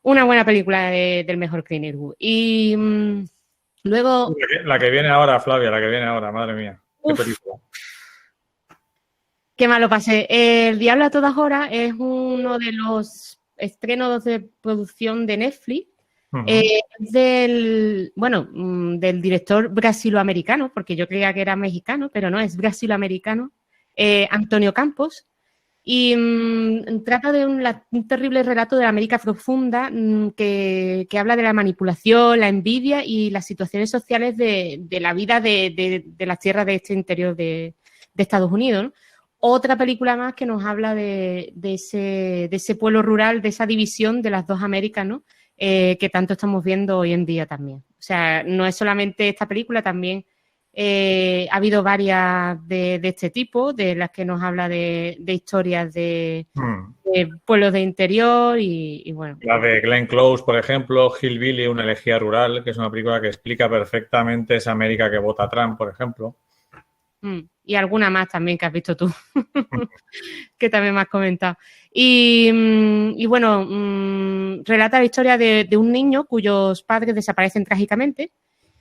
Una buena película del mejor Clint Eastwood. Y luego... La que viene ahora, Flavia, la que viene ahora, madre mía. Qué película. Qué malo pasé. El Diablo a todas horas es uno de los estrenos de producción de Netflix. Es del director brasiloamericano, porque yo creía que era mexicano, pero no, es brasiloamericano, Antonio Campos. Y trata de un terrible relato de la América profunda que habla de la manipulación, la envidia y las situaciones sociales de la vida de las tierras de este interior de Estados Unidos, ¿no? Otra película más que nos habla de ese pueblo rural, de esa división de las dos Américas, ¿no? Que tanto estamos viendo hoy en día también. O sea, no es solamente esta película, también ha habido varias de este tipo, de las que nos habla de historias de pueblos de interior y bueno. La de Glenn Close, por ejemplo, Hillbilly, una elegía rural, que es una película que explica perfectamente esa América que vota Trump, por ejemplo. Y alguna más también que has visto tú, que también me has comentado. Y bueno, relata la historia de un niño cuyos padres desaparecen trágicamente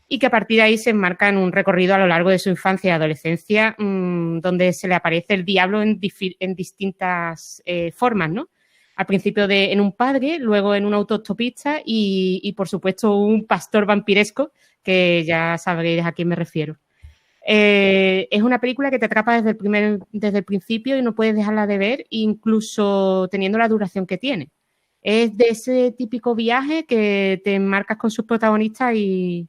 y que a partir de ahí se enmarca en un recorrido a lo largo de su infancia y adolescencia donde se le aparece el diablo en distintas formas, ¿no? Al principio en un padre, luego en un autostopista y por supuesto un pastor vampiresco, que ya sabréis a quién me refiero. Es una película que te atrapa desde el principio y no puedes dejarla de ver, incluso teniendo la duración que tiene. Es de ese típico viaje que te enmarcas con sus protagonistas y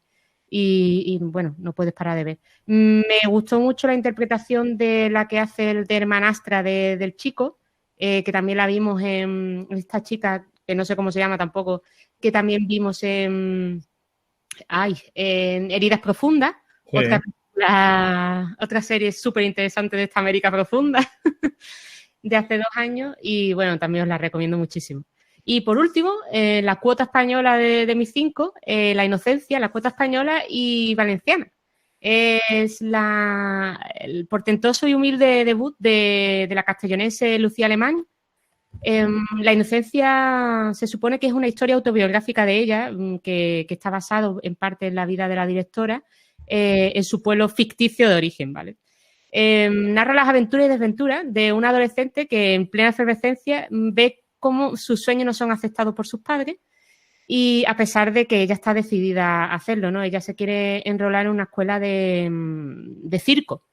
bueno, no puedes parar de ver. Me gustó mucho la interpretación de la que hace de hermanastra del chico, que también la vimos en esta chica, que no sé cómo se llama tampoco, que también vimos en Heridas Profundas, Sí. otra serie súper interesante de esta América profunda de hace 2 años y bueno, también os la recomiendo muchísimo. Y por último, la cuota española de mis 5, La Inocencia, la cuota española y valenciana. Es el portentoso y humilde debut de la castellonense Lucía Alemán. La Inocencia se supone que es una historia autobiográfica de ella, que está basado en parte en la vida de la directora, en su pueblo ficticio de origen, ¿vale? Narra las aventuras y desventuras de una adolescente que en plena efervescencia ve cómo sus sueños no son aceptados por sus padres y a pesar de que ella está decidida a hacerlo, ¿no? Ella se quiere enrolar en una escuela de circo.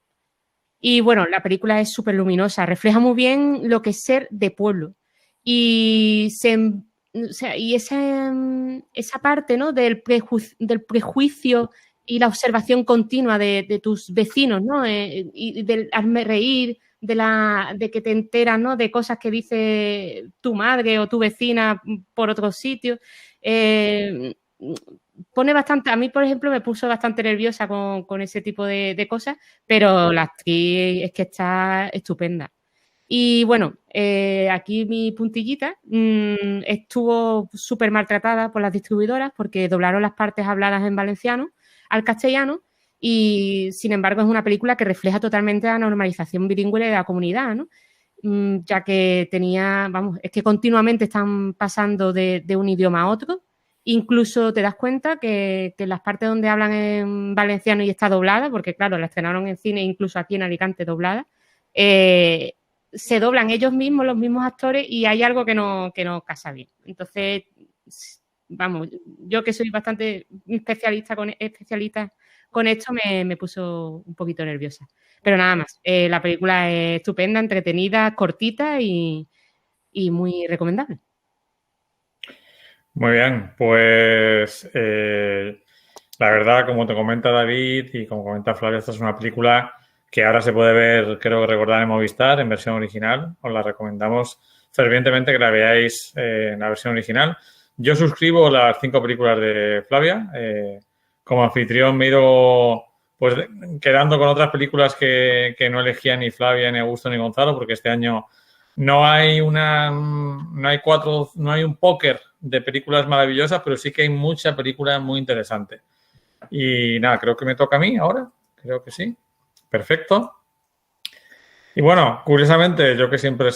Y bueno, la película es súper luminosa, refleja muy bien lo que es ser de pueblo. Y esa parte, ¿no? del prejuicio y la observación continua de tus vecinos, ¿no? Y del hazme reír, de que te enteras, ¿no? De cosas que dice tu madre o tu vecina por otros sitios. Pone bastante, a mí, por ejemplo, me puso bastante nerviosa con ese tipo de cosas, pero la actriz es que está estupenda. Y bueno, aquí mi puntillita estuvo súper maltratada por las distribuidoras porque doblaron las partes habladas en valenciano al castellano y, sin embargo, es una película que refleja totalmente la normalización bilingüe de la comunidad, ¿no? Ya que es que continuamente están pasando de un idioma a otro. Incluso te das cuenta que las partes donde hablan en valenciano y está doblada, porque claro, la estrenaron en cine, incluso aquí en Alicante doblada, se doblan ellos mismos, los mismos actores, y hay algo que no casa bien. Entonces, vamos, yo que soy bastante especialista con esto, me puso un poquito nerviosa. Pero nada más, la película es estupenda, entretenida, cortita y muy recomendable. Muy bien, pues la La verdad, como te comenta David y como comenta Flavia, esta es una película que ahora se puede ver, creo recordar, en Movistar, en versión original. Os la recomendamos fervientemente que la veáis en la versión original. Yo suscribo las 5 películas de Flavia. Como anfitrión me he ido pues quedando con otras películas que no elegía ni Flavia, ni Augusto, ni Gonzalo, porque este año no hay un póker de películas maravillosas, pero sí que hay mucha película muy interesante. Y nada, creo que me toca a mí ahora. Creo que sí. Perfecto. Y bueno, curiosamente, yo que siempre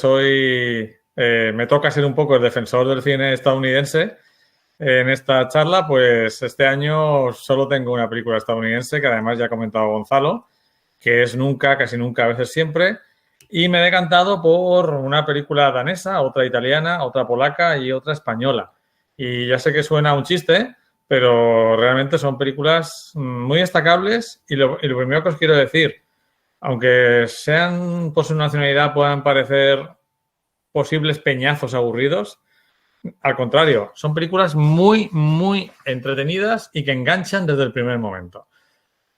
me toca ser un poco el defensor del cine estadounidense en esta charla, pues este año solo tengo una película estadounidense que además ya ha comentado Gonzalo, que es Nunca, casi nunca, a veces siempre. Y me he decantado por una película danesa, otra italiana, otra polaca y otra española. Y ya sé que suena un chiste, pero realmente son películas muy destacables. Y lo primero que os quiero decir, aunque sean por su nacionalidad, puedan parecer posibles peñazos aburridos, al contrario, son películas muy, muy entretenidas y que enganchan desde el primer momento.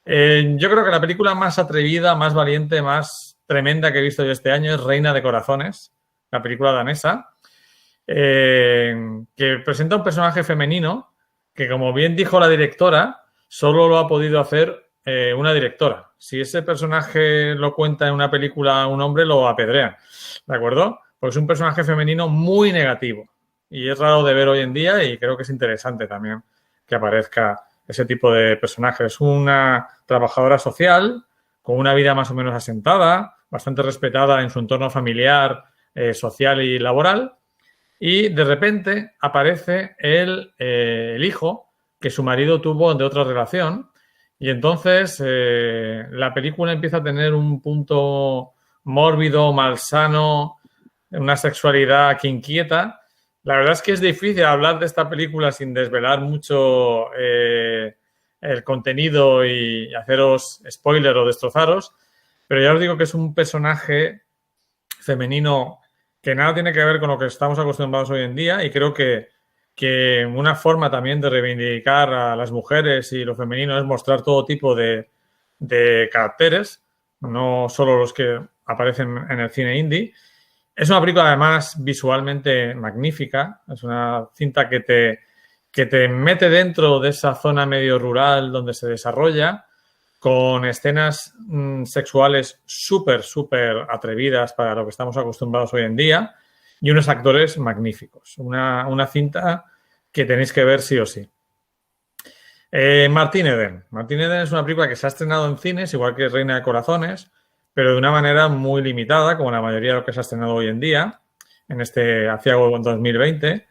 Yo creo que la película más atrevida, más valiente, más tremenda que he visto yo este año es Reina de Corazones, la película danesa, que presenta un personaje femenino que, como bien dijo la directora, solo lo ha podido hacer una directora. Si ese personaje lo cuenta en una película un hombre, lo apedrean, ¿de acuerdo? Porque es un personaje femenino muy negativo y es raro de ver hoy en día y creo que es interesante también que aparezca ese tipo de personaje. Es una trabajadora social con una vida más o menos asentada, bastante respetada en su entorno familiar, social y laboral, y de repente aparece el hijo que su marido tuvo de otra relación. Y entonces la película empieza a tener un punto mórbido, malsano, una sexualidad que inquieta. La verdad es que es difícil hablar de esta película sin desvelar mucho el contenido y haceros spoiler o destrozaros, pero ya os digo que es un personaje femenino que nada tiene que ver con lo que estamos acostumbrados hoy en día y creo que una forma también de reivindicar a las mujeres y lo femenino es mostrar todo tipo de caracteres, no solo los que aparecen en el cine indie. Es una película además visualmente magnífica, es una cinta que te mete dentro de esa zona medio rural donde se desarrolla, con escenas sexuales súper, súper atrevidas para lo que estamos acostumbrados hoy en día y unos actores magníficos. Una cinta que tenéis que ver sí o sí. Martín Eden. Martín Eden es una película que se ha estrenado en cines, igual que Reina de Corazones, pero de una manera muy limitada, como la mayoría de lo que se ha estrenado hoy en día, en este aciago 2020.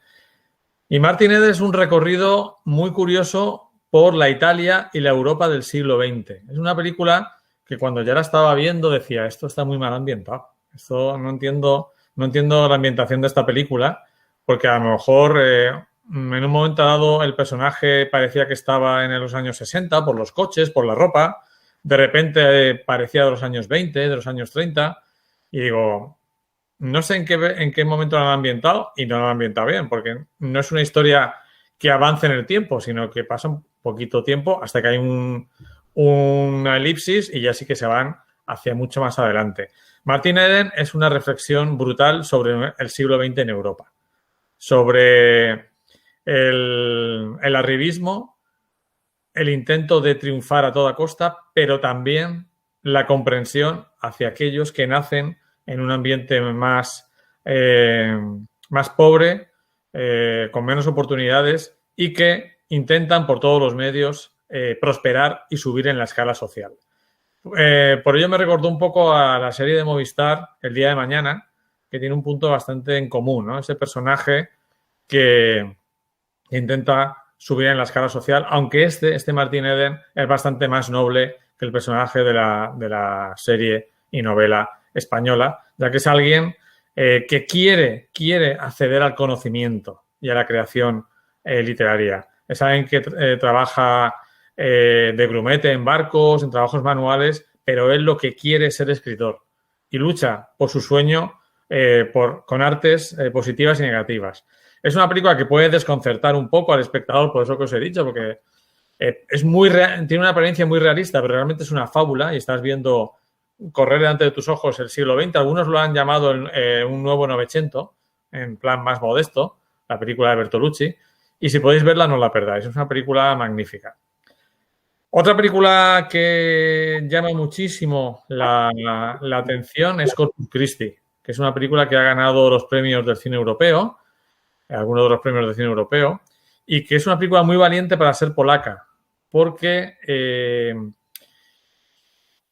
Y Martín Eden es un recorrido muy curioso por la Italia y la Europa del siglo XX. Es una película que cuando ya la estaba viendo decía, esto está muy mal ambientado. Esto no entiendo la ambientación de esta película, porque a lo mejor en un momento dado el personaje parecía que estaba en los años 60 por los coches, por la ropa. De repente parecía de los años 20, de los años 30. Y digo, no sé en qué momento lo han ambientado y no lo han ambientado bien, porque no es una historia que avance en el tiempo, sino que pasa un poquito tiempo hasta que hay una elipsis y ya sí que se van hacia mucho más adelante. Martín Eden es una reflexión brutal sobre el siglo XX en Europa, sobre el arribismo, el intento de triunfar a toda costa, pero también la comprensión hacia aquellos que nacen en un ambiente más pobre, con menos oportunidades y que intentan por todos los medios prosperar y subir en la escala social. Por ello me recordó un poco a la serie de Movistar El día de mañana, que tiene un punto bastante en común, ¿no? Ese personaje que intenta subir en la escala social, aunque este Martín Eden es bastante más noble que el personaje de la serie y novela española, ya que es alguien que quiere acceder al conocimiento y a la creación literaria. Es alguien que trabaja de grumete en barcos, en trabajos manuales, pero él lo que quiere es ser escritor y lucha por su sueño con artes positivas y negativas. Es una película que puede desconcertar un poco al espectador, por eso que os he dicho, porque Tiene una apariencia muy realista, pero realmente es una fábula y estás viendo correr delante de tus ojos el siglo XX. Algunos lo han llamado un nuevo Novecento, en plan más modesto, la película de Bertolucci. Y si podéis verla, no la perdáis. Es una película magnífica. Otra película que llama muchísimo la atención es Corpus Christi, que es una película que ha ganado los premios del cine europeo, algunos de los premios del cine europeo, y que es una película muy valiente para ser polaca, porque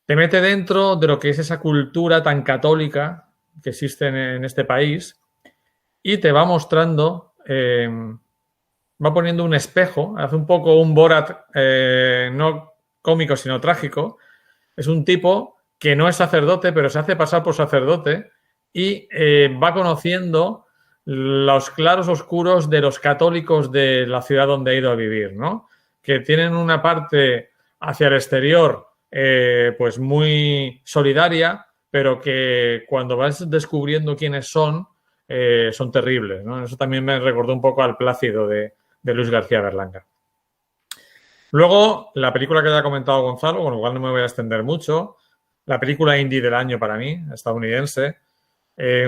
te mete dentro de lo que es esa cultura tan católica que existe en este país y te va mostrando, va poniendo un espejo, hace un poco un Borat no cómico sino trágico. Es un tipo que no es sacerdote, pero se hace pasar por sacerdote y va conociendo los claros oscuros de los católicos de la ciudad donde ha ido a vivir, ¿no? Que tienen una parte hacia el exterior pues muy solidaria, pero que cuando vas descubriendo quiénes son terribles, ¿no? Eso también me recordó un poco al Plácido de Luis García Berlanga. Luego, la película que ya ha comentado Gonzalo, con lo cual no me voy a extender mucho, la película indie del año para mí, estadounidense,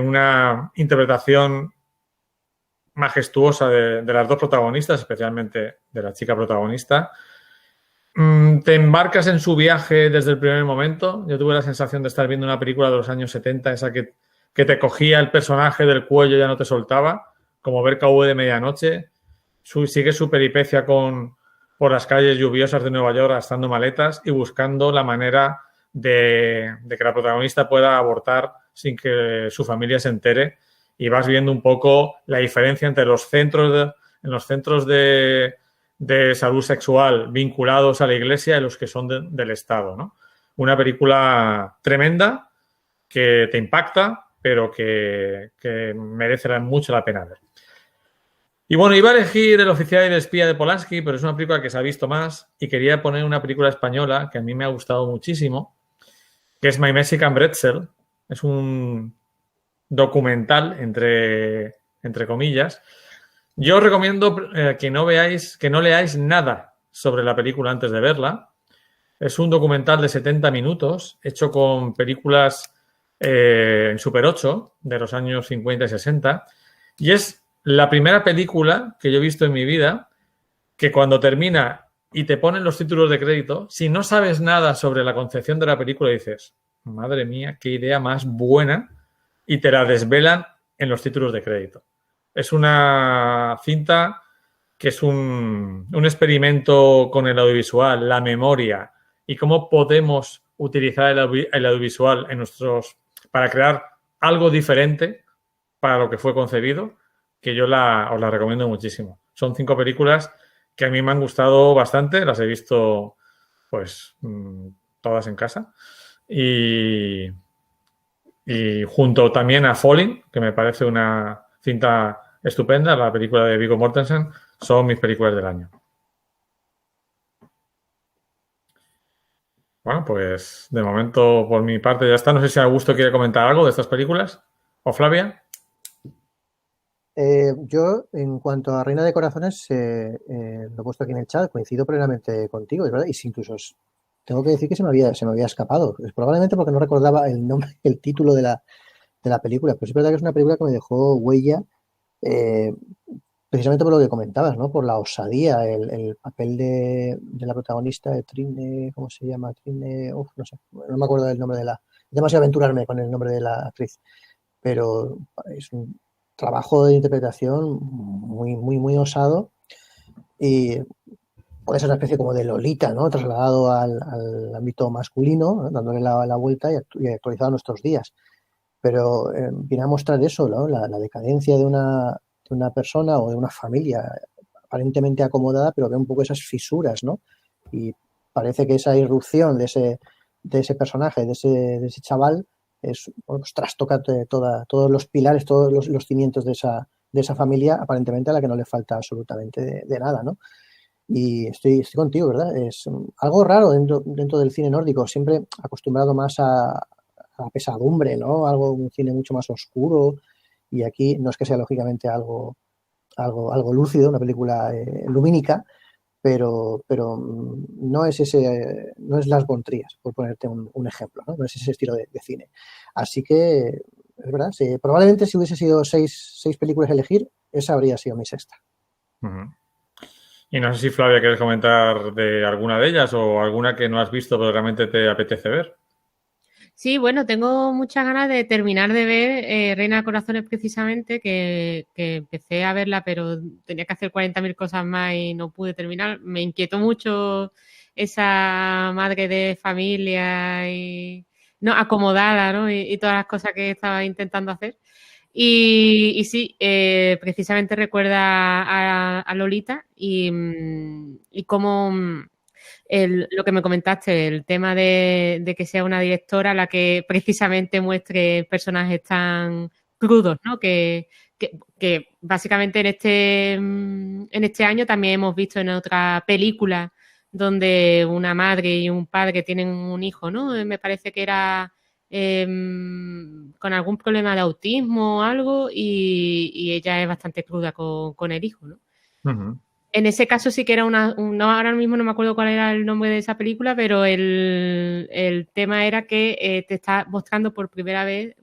una interpretación majestuosa de las dos protagonistas, especialmente de la chica protagonista. Te embarcas en su viaje desde el primer momento. Yo tuve la sensación de estar viendo una película de los años 70, esa que te cogía el personaje del cuello y ya no te soltaba, como ver KV de medianoche. Sigue su peripecia por las calles lluviosas de Nueva York gastando maletas y buscando la manera de que la protagonista pueda abortar sin que su familia se entere. Y vas viendo un poco la diferencia entre los centros de salud sexual vinculados a la Iglesia y los que son del Estado, ¿no? Una película tremenda que te impacta, pero que merece mucho la pena ver. Y bueno, iba a elegir El oficial y el espía de Polanski, pero es una película que se ha visto más y quería poner una película española que a mí me ha gustado muchísimo, que es My Mexican Bretzel. Es un documental, entre comillas. Yo os recomiendo que no leáis nada sobre la película antes de verla. Es un documental de 70 minutos hecho con películas Super 8 de los años 50 y 60 y es la primera película que yo he visto en mi vida que cuando termina y te ponen los títulos de crédito, si no sabes nada sobre la concepción de la película dices, madre mía, qué idea más buena, y te la desvelan en los títulos de crédito. Es una cinta que es un experimento con el audiovisual, la memoria y cómo podemos utilizar el audiovisual para crear algo diferente para lo que fue concebido, que yo os la recomiendo muchísimo. Son 5 películas que a mí me han gustado bastante, las he visto pues todas en casa y junto también a Falling, que me parece una cinta estupenda, la película de Viggo Mortensen, son mis películas del año. Bueno, pues de momento por mi parte ya está. No sé si Augusto quiere comentar algo de estas películas. ¿O Flavia? Yo, en cuanto a Reina de Corazones, lo he puesto aquí en el chat, coincido plenamente contigo, es verdad, y incluso tengo que decir que se me había escapado, probablemente porque no recordaba el nombre, el título de la película, pero es verdad que es una película que me dejó huella, precisamente por lo que comentabas, ¿no? Por la osadía, el papel de la protagonista, de Trine, ¿cómo se llama? Trine, no sé, no me acuerdo del nombre demasiado aventurarme con el nombre de la actriz, pero es un trabajo de interpretación muy, muy, muy osado y puede ser una especie como de Lolita, ¿no? Trasladado al ámbito masculino, ¿no? Dándole la vuelta y actualizado a nuestros días. Pero viene a mostrar eso, ¿no? La decadencia de una persona o de una familia aparentemente acomodada, pero ve un poco esas fisuras, ¿no? Y parece que esa irrupción de ese personaje, de ese chaval, pues trastoca todos los pilares, todos los cimientos de esa familia, aparentemente a la que no le falta absolutamente de nada, ¿no? Y estoy contigo, ¿verdad? Es algo raro dentro del cine nórdico, siempre acostumbrado más a pesadumbre, ¿no? Un cine mucho más oscuro, y aquí no es que sea lógicamente algo lúcido, una película lumínica, pero no es no es Las von Trier, por ponerte un ejemplo, ¿no? No es ese estilo de cine. Así que, es verdad, sí, probablemente si hubiese sido seis películas a elegir, esa habría sido mi sexta. Uh-huh. Y no sé si, Flavia, quieres comentar de alguna de ellas o alguna que no has visto pero realmente te apetece ver. Sí, bueno, tengo muchas ganas de terminar de ver Reina de Corazones precisamente, que empecé a verla, pero tenía que hacer 40.000 cosas más y no pude terminar. Me inquietó mucho esa madre de familia y no acomodada, ¿no? Y todas las cosas que estaba intentando hacer. Y sí, precisamente recuerda a Lolita y cómo lo que me comentaste, el tema de que sea una directora la que precisamente muestre personajes tan crudos, ¿no? Que básicamente en este año también hemos visto en otra película donde una madre y un padre tienen un hijo, ¿no? Me parece que era con algún problema de autismo o algo y ella es bastante cruda con el hijo, ¿no? Uh-huh. En ese caso sí que era no, ahora mismo no me acuerdo cuál era el nombre de esa película, pero el tema era que te está mostrando por primera vez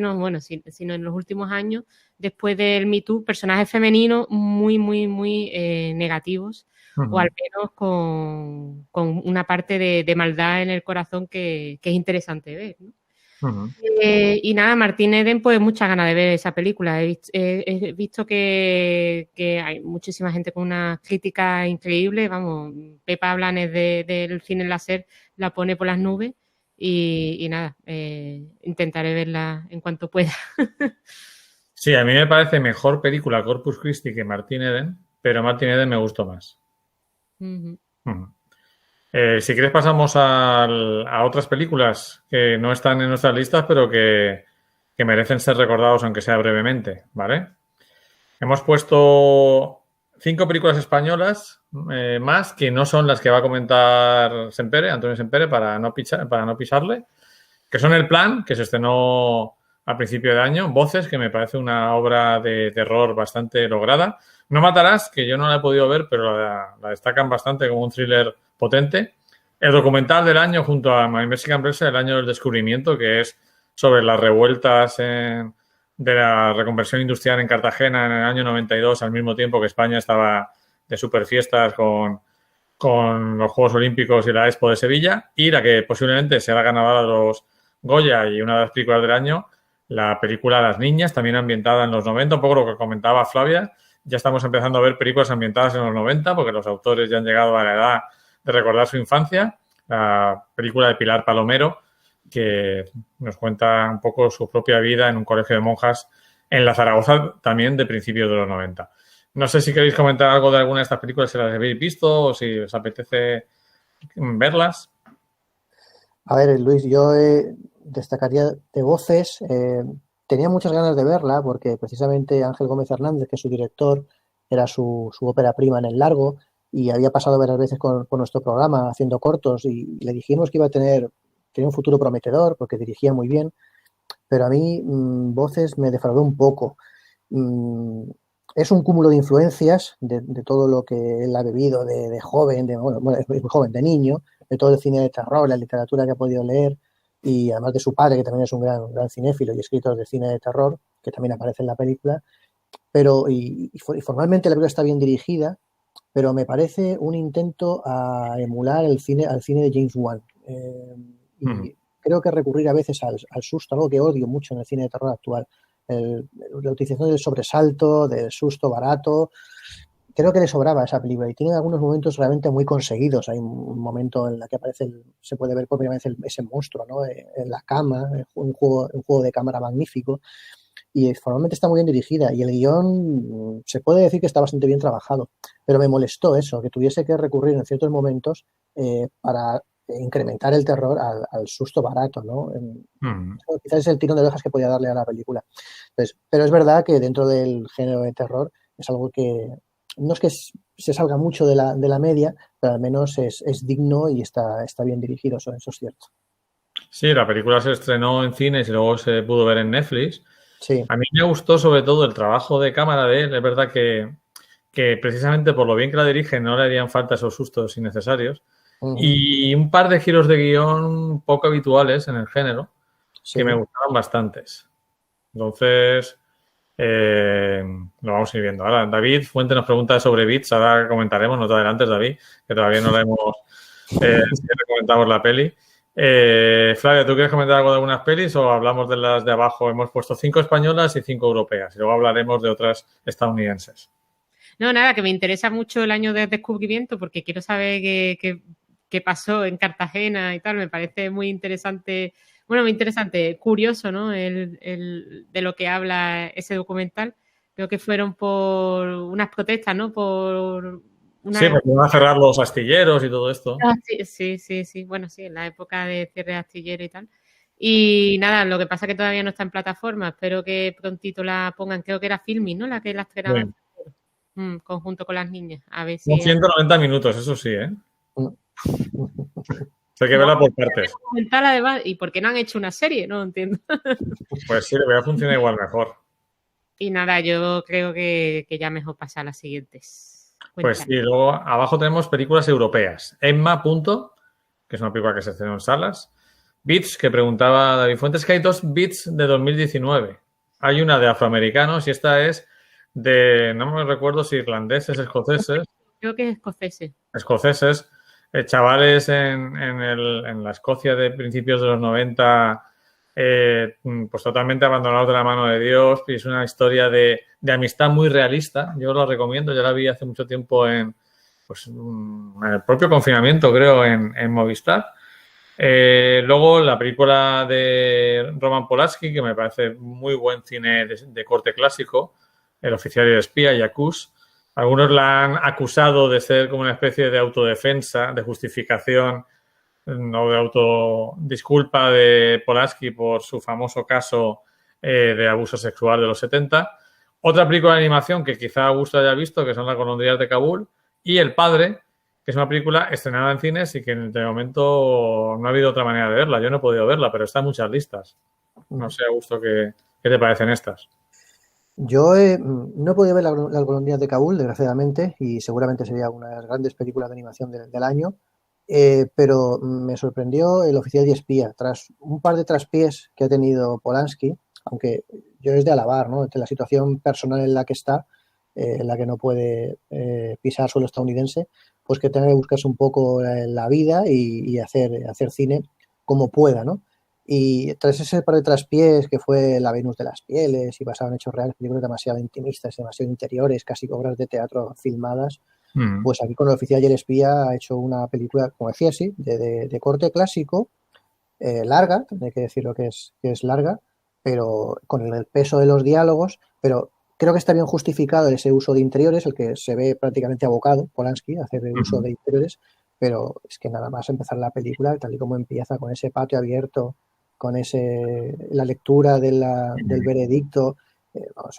no, bueno, sino en los últimos años, después del Me Too, personajes femeninos muy, muy, muy negativos, o al menos con una parte de maldad en el corazón que es interesante ver, ¿no? Uh-huh. Y nada, Martín Eden, pues muchas ganas de ver esa película. He visto que hay muchísima gente con una crítica increíble. Vamos, Pepa Blanes del cine láser la pone por las nubes y nada, intentaré verla en cuanto pueda. Sí, a mí me parece mejor película Corpus Christi que Martín Eden, pero Martín Eden me gustó más. Uh-huh. Uh-huh. Si quieres pasamos a otras películas que no están en nuestras listas, pero que merecen ser recordados, aunque sea brevemente, ¿vale? Hemos puesto 5 películas españolas más que no son las que va a comentar Antonio Sempere, para no pisarle, que son El Plan, que se estrenó a principio de año, Voces, que me parece una obra de terror bastante lograda, No Matarás, que yo no la he podido ver, pero la destacan bastante como un thriller potente, el documental del año junto a My Mexican Press, El año del descubrimiento, que es sobre las revueltas de la reconversión industrial en Cartagena en el año 92, al mismo tiempo que España estaba de super fiestas con los Juegos Olímpicos y la Expo de Sevilla, y la que posiblemente será ganadora de los Goya y una de las películas del año, la película Las Niñas, también ambientada en los 90, un poco lo que comentaba Flavia. Ya estamos empezando a ver películas ambientadas en los 90 porque los autores ya han llegado a la edad de recordar su infancia. La película de Pilar Palomero, que nos cuenta un poco su propia vida en un colegio de monjas en la Zaragoza también de principios de los 90. No sé si queréis comentar algo de alguna de estas películas, si las habéis visto o si os apetece verlas. A ver, Luis, yo destacaría de Voces. Tenía muchas ganas de verla porque precisamente Ángel Gómez Hernández, que es su director, era su ópera prima en el largo y había pasado varias veces con nuestro programa haciendo cortos y le dijimos que iba a tener un futuro prometedor porque dirigía muy bien, pero a mí Voces me defraudó un poco. Es un cúmulo de influencias de todo lo que él ha bebido de joven, es muy joven, de niño, de todo el cine de terror, la literatura que ha podido leer y además de su padre, que también es un gran cinéfilo y escritor de cine de terror, que también aparece en la película. Pero y formalmente la película está bien dirigida, pero me parece un intento a emular al cine de James Wan. Y creo que recurrir a veces al susto, algo que odio mucho en el cine de terror actual, la utilización del sobresalto, del susto barato, creo que le sobraba a esa película y tiene algunos momentos realmente muy conseguidos. Hay un momento en el que se puede ver por primera vez ese monstruo, ¿no? En la cama, un juego de cámara magnífico y formalmente está muy bien dirigida y el guión se puede decir que está bastante bien trabajado, pero me molestó eso, que tuviese que recurrir en ciertos momentos para incrementar el terror al susto barato, ¿no? Quizás es el tirón de orejas que podía darle a la película. Entonces, pero es verdad que dentro del género de terror es algo que no es que se salga mucho de la media, pero al menos es digno y está bien dirigido, eso es cierto. Sí, la película se estrenó en cines y luego se pudo ver en Netflix. Sí. A mí me gustó sobre todo el trabajo de cámara de él. Es verdad que que precisamente por lo bien que la dirige no le harían falta esos sustos innecesarios. Ujú. Y un par de giros de guión poco habituales en el género Sí. que me gustaron bastantes. Entonces, lo vamos a ir viendo. Ahora, David Fuente nos pregunta sobre Bits. Ahora comentaremos, no te adelantes, David, que todavía no la hemos siempre comentamos la peli. Flavia, ¿tú quieres comentar algo de algunas pelis o hablamos de las de abajo? Hemos puesto 5 españolas y 5 europeas. Y luego hablaremos de otras estadounidenses. No, nada, que me interesa mucho el año de descubrimiento porque quiero saber qué pasó en Cartagena y tal. Me parece muy interesante, bueno, muy interesante, curioso, ¿no? De lo que habla ese documental. Creo que fueron por unas protestas, ¿no? Por una... Sí, porque van a cerrar los astilleros y todo esto. Ah, sí. Bueno, sí, en la época de cierre de astillero y tal. Y nada, lo que pasa es que todavía no está en plataforma. Espero que prontito la pongan. Creo que era Filmin, ¿no? La que la estrenaban. Sí. Conjunto con las niñas. A ver si... Son 190 minutos, eso sí, ¿eh? Hay que verla por partes. Además, ¿y por qué no han hecho una serie? No lo entiendo. Pues sí, le voy a funcionar igual mejor. Y nada, yo creo que ya mejor pasar a las siguientes. Pues sí, luego abajo tenemos películas europeas. Emma, punto, que es una película que se estrenó en salas. Bits, que preguntaba David Fuentes, que hay 2 Bits de 2019. Hay una de afroamericanos y esta es de, no me recuerdo si irlandeses, escoceses. Creo que es escoceses. Escoceses, chavales en la Escocia de principios de los 90, pues totalmente abandonados de la mano de Dios. Y es una historia de amistad muy realista. Yo la recomiendo, ya la vi hace mucho tiempo en el propio confinamiento, creo, en Movistar. Luego la película de Roman Polanski, que me parece muy buen cine de corte clásico, El oficial y el espía, Yakuza. Algunos la han acusado de ser como una especie de autodefensa, de justificación o de autodisculpa de Polanski por su famoso caso de abuso sexual de los 70. Otra película de animación que quizá Augusto haya visto, que son Las golondrinas de Kabul, y El padre, que es una película estrenada en cines y que de momento no ha habido otra manera de verla. Yo no he podido verla, pero está en muchas listas. No sé, Augusto, ¿qué te parecen estas? Yo no he podido ver Las golondrinas de Kabul, desgraciadamente, y seguramente sería una de las grandes películas de animación del año, pero me sorprendió El oficial y espía. Tras un par de traspiés que ha tenido Polanski, aunque yo es de alabar, ¿no? Entre la situación personal en la que está, en la que no puede pisar suelo estadounidense, pues que tenga que buscarse un poco la vida y hacer cine como pueda, ¿no? Y tras ese par de traspiés que fue La Venus de las Pieles y basado en hechos reales, películas demasiado intimistas, demasiado interiores, casi obras de teatro filmadas, pues aquí con El oficial y el espía ha hecho una película, como decía, sí, de corte clásico, larga, hay que decirlo que es larga, pero con el peso de los diálogos, pero creo que está bien justificado ese uso de interiores, el que se ve prácticamente abocado, Polanski, a hacer el uso de interiores, pero es que nada más empezar la película, tal y como empieza con ese patio abierto, con la lectura del veredicto,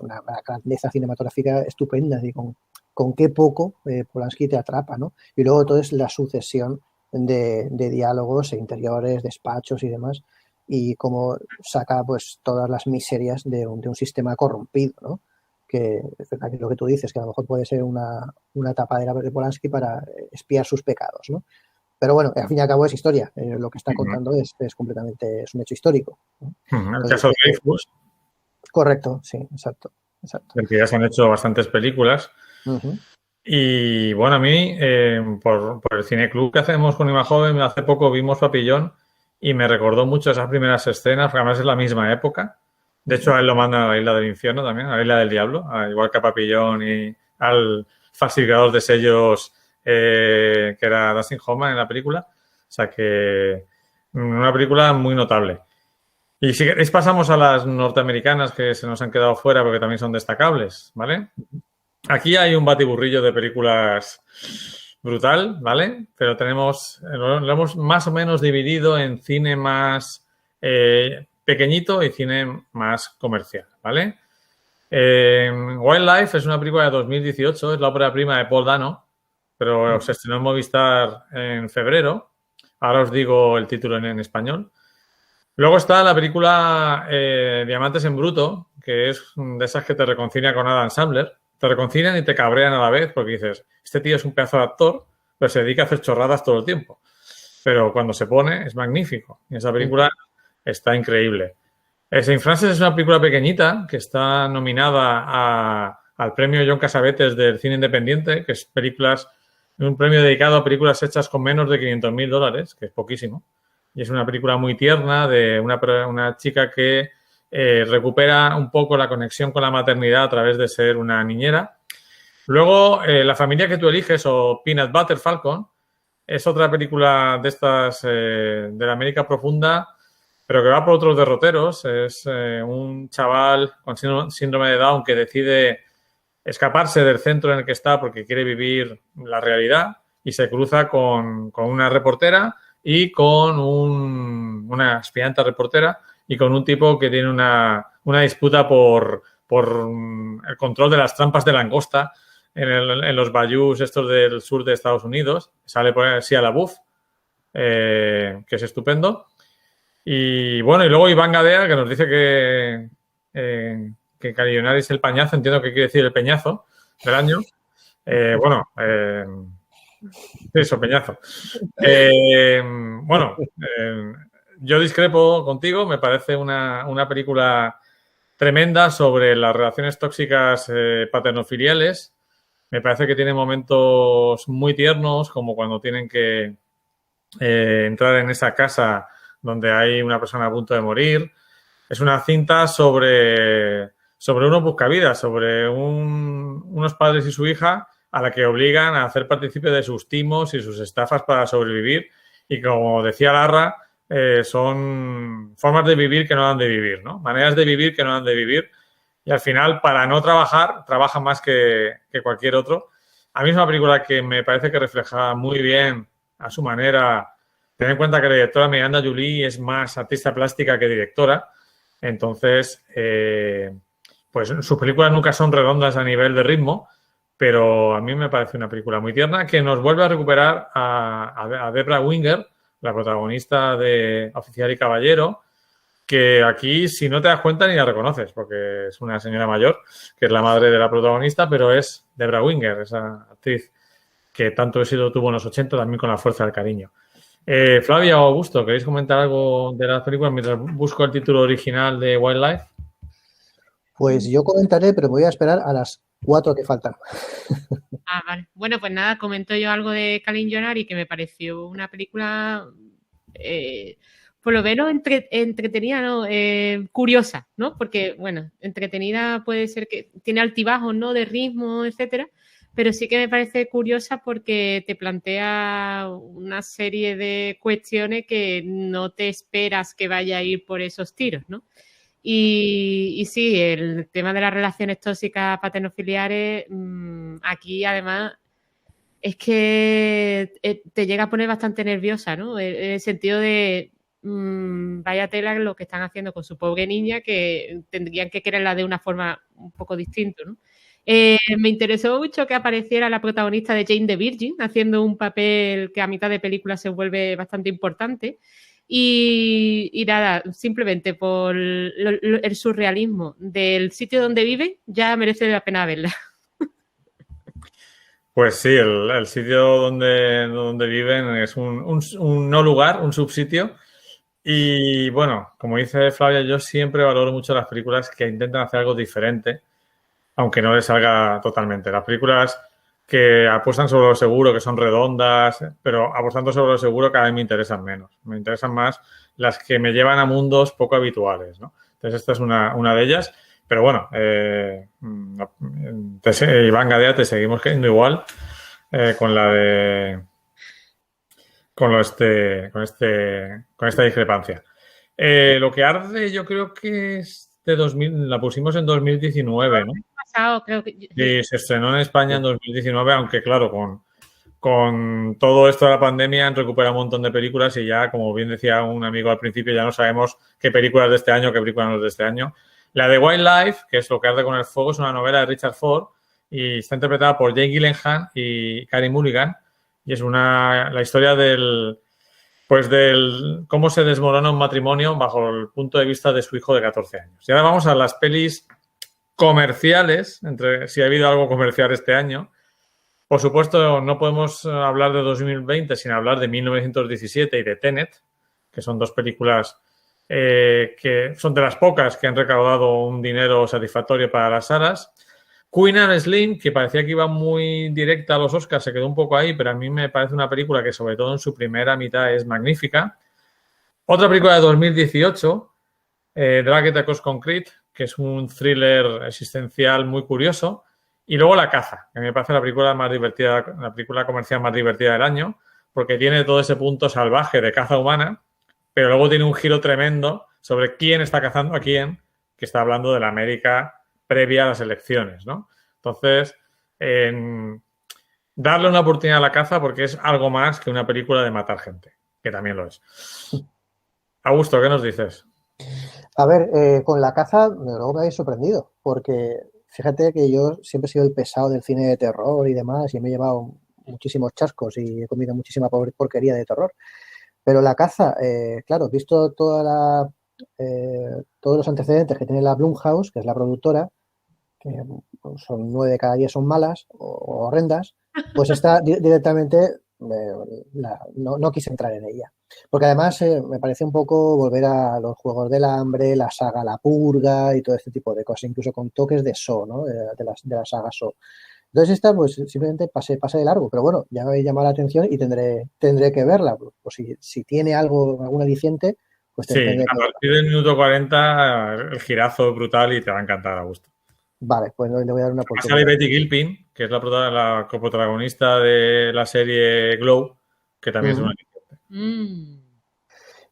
una grandeza cinematográfica estupenda, y con qué poco Polanski te atrapa, ¿no? Y luego todo es la sucesión de diálogos e interiores, despachos y demás, y cómo saca pues todas las miserias de un sistema corrompido, ¿no? Que es verdad que lo que tú dices, que a lo mejor puede ser una tapadera de Polanski para espiar sus pecados, ¿no? Pero bueno, al fin y al cabo es historia. Lo que está contando es completamente, es un hecho histórico, ¿no? El caso de Dreyfus. Correcto, sí, exacto. Del que ya se han hecho bastantes películas. Y bueno, a mí, por el cineclub que hacemos con Imajoven, hace poco vimos Papillón y me recordó mucho esas primeras escenas, porque además es la misma época. De hecho, a él lo mandan a la Isla del Infierno también, a la Isla del Diablo, igual que a Papillón y al falsificador de sellos que era Dustin Hoffman en la película. O sea que una película muy notable. Y si queréis pasamos a las norteamericanas que se nos han quedado fuera porque también son destacables, ¿vale? Aquí hay un batiburrillo de películas brutal, ¿vale? Pero lo hemos más o menos dividido en cine más pequeñito y cine más comercial, ¿vale? Wildlife es una película de 2018, es la ópera prima de Paul Dano, pero se estrenó en Movistar en febrero. Ahora os digo el título en español. Luego está la película Diamantes en Bruto, que es de esas que te reconcilia con Adam Sandler. te reconcilian y te cabrean a la vez porque dices, este tío es un pedazo de actor, pero se dedica a hacer chorradas todo el tiempo. Pero cuando se pone es magnífico. Y esa película está increíble. Saint Frances es una película pequeñita que está nominada al premio John Cassavetes del cine independiente, que es un premio dedicado a películas hechas con menos de $500,000, que es poquísimo. Y es una película muy tierna de una chica que recupera un poco la conexión con la maternidad a través de ser una niñera. Luego, La familia que tú eliges o Peanut Butter Falcon es otra película de estas de la América profunda, pero que va por otros derroteros. Es un chaval con síndrome de Down que decide escaparse del centro en el que está porque quiere vivir la realidad y se cruza con una reportera y con una aspirante reportera y con un tipo que tiene una disputa por el control de las trampas de langosta en los bayous estos del sur de Estados Unidos. Sale por ahí Shia LaBeouf, que es estupendo. Y bueno, y luego Iván Gadea, que nos dice que Callionari es el pañazo, entiendo que quiere decir el peñazo del año. Eso, peñazo. Yo discrepo contigo, me parece una película tremenda sobre las relaciones tóxicas paternofiliales. Me parece que tiene momentos muy tiernos, como cuando tienen que entrar en esa casa donde hay una persona a punto de morir. Es una cinta sobre unos buscavidas, sobre unos padres y su hija a la que obligan a hacer partícipe de sus timos y sus estafas para sobrevivir. Y como decía Larra, son formas de vivir que no han de vivir, ¿no? Maneras de vivir que no han de vivir. Y al final, para no trabajar, trabaja más que cualquier otro. A mí es una película que me parece que refleja muy bien a su manera. Ten en cuenta que la directora Miranda Julie es más artista plástica que directora. Entonces, pues sus películas nunca son redondas a nivel de ritmo, pero a mí me parece una película muy tierna que nos vuelve a recuperar a Debra Winger, la protagonista de Oficial y Caballero, que aquí, si no te das cuenta, ni la reconoces, porque es una señora mayor, que es la madre de la protagonista, pero es Debra Winger, esa actriz que tanto éxito tuvo en los 80, también con La fuerza del cariño. Flavia o Augusto, ¿queréis comentar algo de las películas mientras busco el título original de Wildlife? Pues yo comentaré, pero voy a esperar a las 4 que faltan. Vale. Bueno, pues nada, comento yo algo de Callionari que me pareció una película por lo menos entretenida, ¿no? Curiosa, ¿no? Porque, bueno, entretenida puede ser que tiene altibajos, ¿no? De ritmo, etcétera, pero sí que me parece curiosa porque te plantea una serie de cuestiones que no te esperas que vaya a ir por esos tiros, ¿no? Y sí, el tema de las relaciones tóxicas paternofiliares, aquí además es que te llega a poner bastante nerviosa, ¿no? En el sentido de vaya tela lo que están haciendo con su pobre niña, que tendrían que quererla de una forma un poco distinta, ¿no? Me interesó mucho que apareciera la protagonista de Jane the Virgin, haciendo un papel que a mitad de película se vuelve bastante importante. Y nada, simplemente por el surrealismo del sitio donde vive, ya merece la pena verla. Pues sí, el sitio donde viven es un no lugar, un subsitio. Y bueno, como dice Flavia, yo siempre valoro mucho las películas que intentan hacer algo diferente, aunque no les salga totalmente. Las películas que apuestan sobre lo seguro, que son redondas, pero apostando sobre lo seguro cada vez me interesan menos. Me interesan más las que me llevan a mundos poco habituales, ¿no? Entonces esta es una de ellas. Pero bueno, Iván Gadea, te seguimos queriendo igual con esta discrepancia. Lo que arde yo creo que es de 2000, la pusimos en 2019, ¿no? Pasado, creo que... Sí, se estrenó en España en 2019, aunque claro, con todo esto de la pandemia han recuperado un montón de películas y ya, como bien decía un amigo al principio, ya no sabemos qué películas de este año, qué películas no es de este año. La de Wildlife, que es Lo que arde con el fuego, es una novela de Richard Ford y está interpretada por Jake Gyllenhaal y Carey Mulligan y es la historia del cómo se desmorona un matrimonio bajo el punto de vista de su hijo de 14 años. Y ahora vamos a las pelis comerciales, entre si ha habido algo comercial este año. Por supuesto, no podemos hablar de 2020 sin hablar de 1917 y de Tenet, que son dos películas que son de las pocas que han recaudado un dinero satisfactorio para las salas. Queen and Slim, que parecía que iba muy directa a los Oscars, se quedó un poco ahí, pero a mí me parece una película que, sobre todo en su primera mitad, es magnífica. Otra película de 2018, Drag It Across Concrete, que es un thriller existencial muy curioso. Y luego La caza, que me parece la película más divertida, la película comercial más divertida del año, porque tiene todo ese punto salvaje de caza humana, pero luego tiene un giro tremendo sobre quién está cazando a quién, que está hablando de la América previa a las elecciones, ¿no? Entonces, darle una oportunidad a La caza porque es algo más que una película de matar gente, que también lo es. Augusto, ¿qué nos dices? A ver, con La caza luego me habéis sorprendido, porque fíjate que yo siempre he sido el pesado del cine de terror y demás, y me he llevado muchísimos chascos y he comido muchísima porquería de terror. Pero La caza, claro, visto todos los antecedentes que tiene la Blumhouse, que es la productora, que son 9 de cada 10 son malas o horrendas, pues está directamente, no quise entrar en ella. Porque además me parece un poco volver a los Juegos del Hambre, la saga La Purga y todo este tipo de cosas, incluso con toques de Saw, ¿no? De la saga Saw. Entonces esta, pues simplemente pasé de largo, pero bueno, ya me habéis llamado la atención y tendré que verla. Pues si tiene algún aliciente, pues tendré que verla. Sí, a partir del minuto 40 el girazo es brutal y te va a encantar, Augusto. Vale, pues le voy a dar una oportunidad. Sale Betty Gilpin, que es la coprotagonista de la serie Glow, que también es una aliciente.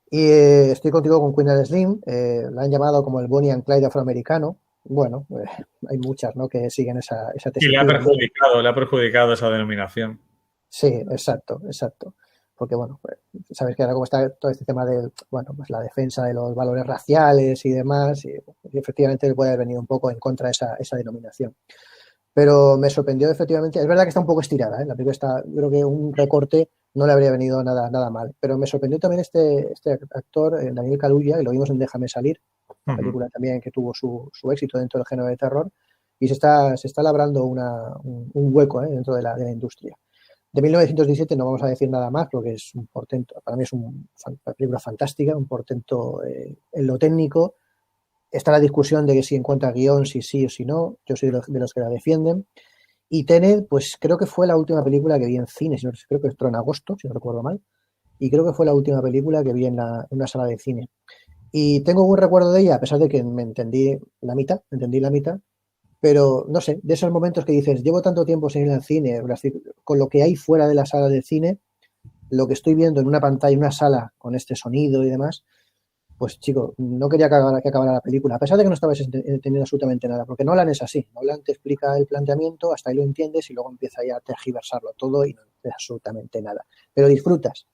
Y estoy contigo con Queen and Slim, la han llamado como el Bonnie and Clyde afroamericano. Bueno, hay muchas, ¿no?, que siguen esa tesitura. Y le ha perjudicado esa denominación. Sí, exacto. Porque, bueno, pues, sabes que ahora como está todo este tema de, bueno, pues la defensa de los valores raciales y demás, y efectivamente le puede haber venido un poco en contra de esa denominación. Pero me sorprendió efectivamente, es verdad que está un poco estirada, ¿eh? La película está, creo que un recorte no le habría venido nada mal, pero me sorprendió también este actor, Daniel Kaluuya, que lo vimos en Déjame salir, una película también que tuvo su éxito dentro del género de terror, y se está labrando un hueco, dentro de la industria. De 1917 no vamos a decir nada más porque es un portento, para mí es una película fantástica, un portento en lo técnico. Está la discusión de que si encuentra guión, si sí o si no. Yo soy de los que la defienden. Y Tenet, pues creo que fue la última película que vi en cine, creo que entró en agosto, si no recuerdo mal. Y creo que fue la última película que vi en una sala de cine. Y tengo buen recuerdo de ella, a pesar de que entendí la mitad, pero no sé, de esos momentos que dices, llevo tanto tiempo sin ir al cine, con lo que hay fuera de la sala de cine, lo que estoy viendo en una pantalla, en una sala, con este sonido y demás, pues chico, no quería que acabara la película, a pesar de que no estabas entendiendo absolutamente nada, porque Nolan es así, Nolan te explica el planteamiento, hasta ahí lo entiendes y luego empieza ya a tergiversarlo todo y no entiendes absolutamente nada. Pero disfrutas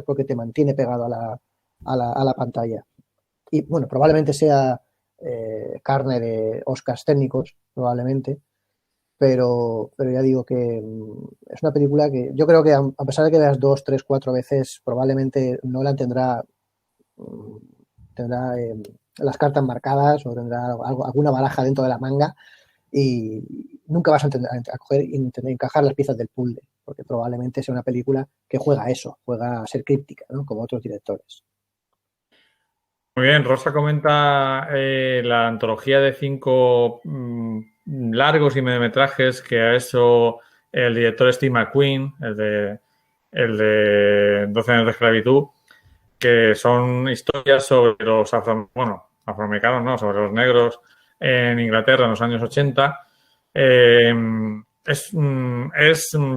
porque te mantiene pegado a la pantalla. Y bueno, probablemente sea carne de Oscars técnicos, probablemente, pero ya digo que es una película que yo creo que a pesar de que veas 2, 3, 4 veces, probablemente Nolan tendrá las cartas marcadas o tendrá alguna baraja dentro de la manga y nunca vas a coger y encajar las piezas del puzzle, porque probablemente sea una película que juega a ser críptica, ¿no?, como otros directores. Muy bien, Rosa comenta la antología de 5 largos y mediometrajes que ha hecho el director Steve McQueen, el de 12 años de esclavitud, que son historias sobre los afroamericanos, no, sobre los negros en Inglaterra en los años 80. Es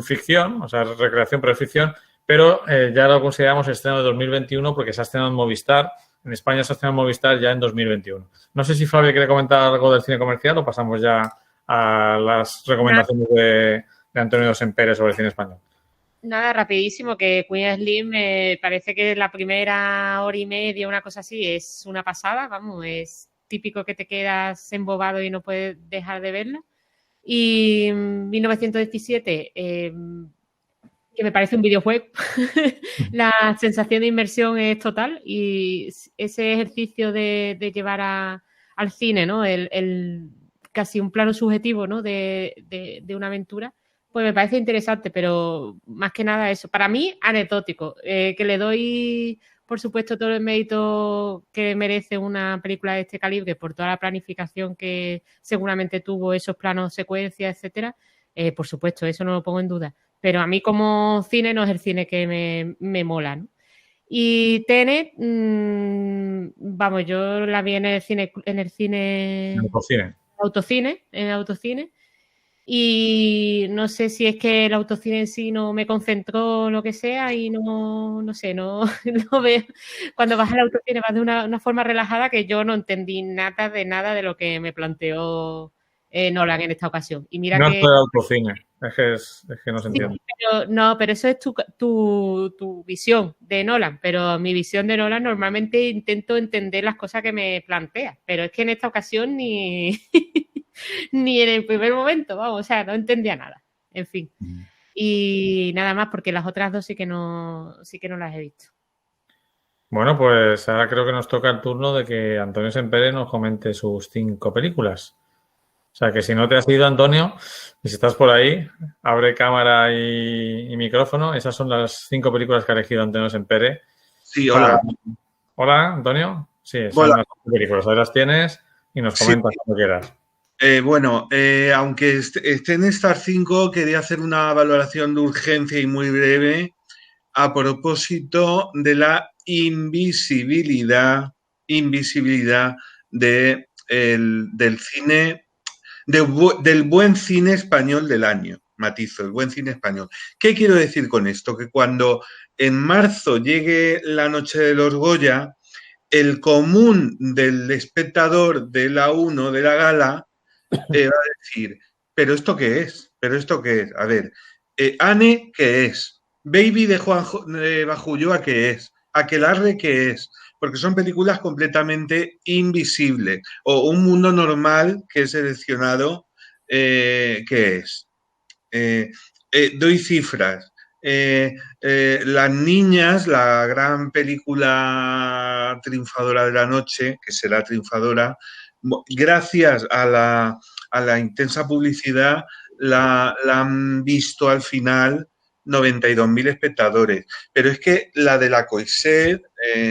ficción, o sea, es recreación, pero es ficción, pero ya lo consideramos estreno de 2021 porque se ha estrenado en Movistar. En España se ha estrenado en Movistar ya en 2021. No sé si Flavia quiere comentar algo del cine comercial o pasamos ya a las recomendaciones de Antonio Sempere sobre el cine español. Nada, rapidísimo, que Queen Slim me parece que la primera hora y media, una cosa así, es una pasada, vamos, es típico que te quedas embobado y no puedes dejar de verla. Y 1917, que me parece un videojuego, la sensación de inmersión es total y ese ejercicio de llevar al cine, ¿no?, el casi un plano subjetivo, ¿no? de una aventura, pues me parece interesante, pero más que nada eso. Para mí, anecdótico, que le doy, por supuesto, todo el mérito que merece una película de este calibre por toda la planificación que seguramente tuvo, esos planos, secuencias, etcétera. Por supuesto, eso no lo pongo en duda. Pero a mí como cine no es el cine que me mola, ¿no? Y Tenet, vamos, yo la vi en el cine, en el autocine, y no sé si es que el autocine en sí no me concentró o lo que sea, y no sé, no veo. Cuando vas al autocine vas de una forma relajada que yo no entendí nada de lo que me planteó Nolan en esta ocasión. Y mira no que... es todo autocine, es que no se entiende. Sí, pero eso es tu visión de Nolan, pero mi visión de Nolan normalmente intento entender las cosas que me plantea, pero es que en esta ocasión ni, ni en el primer momento, vamos, o sea, no entendía nada, en fin. Y nada más, porque las otras dos sí que no las he visto. Bueno, pues ahora creo que nos toca el turno de que Antonio Sempere nos comente sus 5 películas. O sea, que si no te has ido, Antonio, y si estás por ahí, abre cámara y micrófono. Esas son las 5 películas que ha elegido Antonio Sempere. Sí, hola. Hola, Antonio. Sí, son las 5 películas. Ahí las tienes y nos comentas cuando quieras. Aunque estén estas 5, quería hacer una valoración de urgencia y muy breve a propósito de la invisibilidad del cine, del buen cine español del año. Matizo, el buen cine español. ¿Qué quiero decir con esto? Que cuando en marzo llegue la noche de los Goya, el común del espectador de la 1 de la gala va a decir, ¿pero esto qué es? ¿Pero esto qué es? A ver, Anne, ¿qué es? Baby de Juan Bajulloa, ¿qué es? Aquelarre, ¿qué es? Porque son películas completamente invisibles. O Un mundo normal que he seleccionado, ¿qué es? Doy cifras. Las niñas, la gran película triunfadora de la noche, que será triunfadora, gracias a la intensa publicidad, la han visto al final 92.000 espectadores. Pero es que la de la Coixet,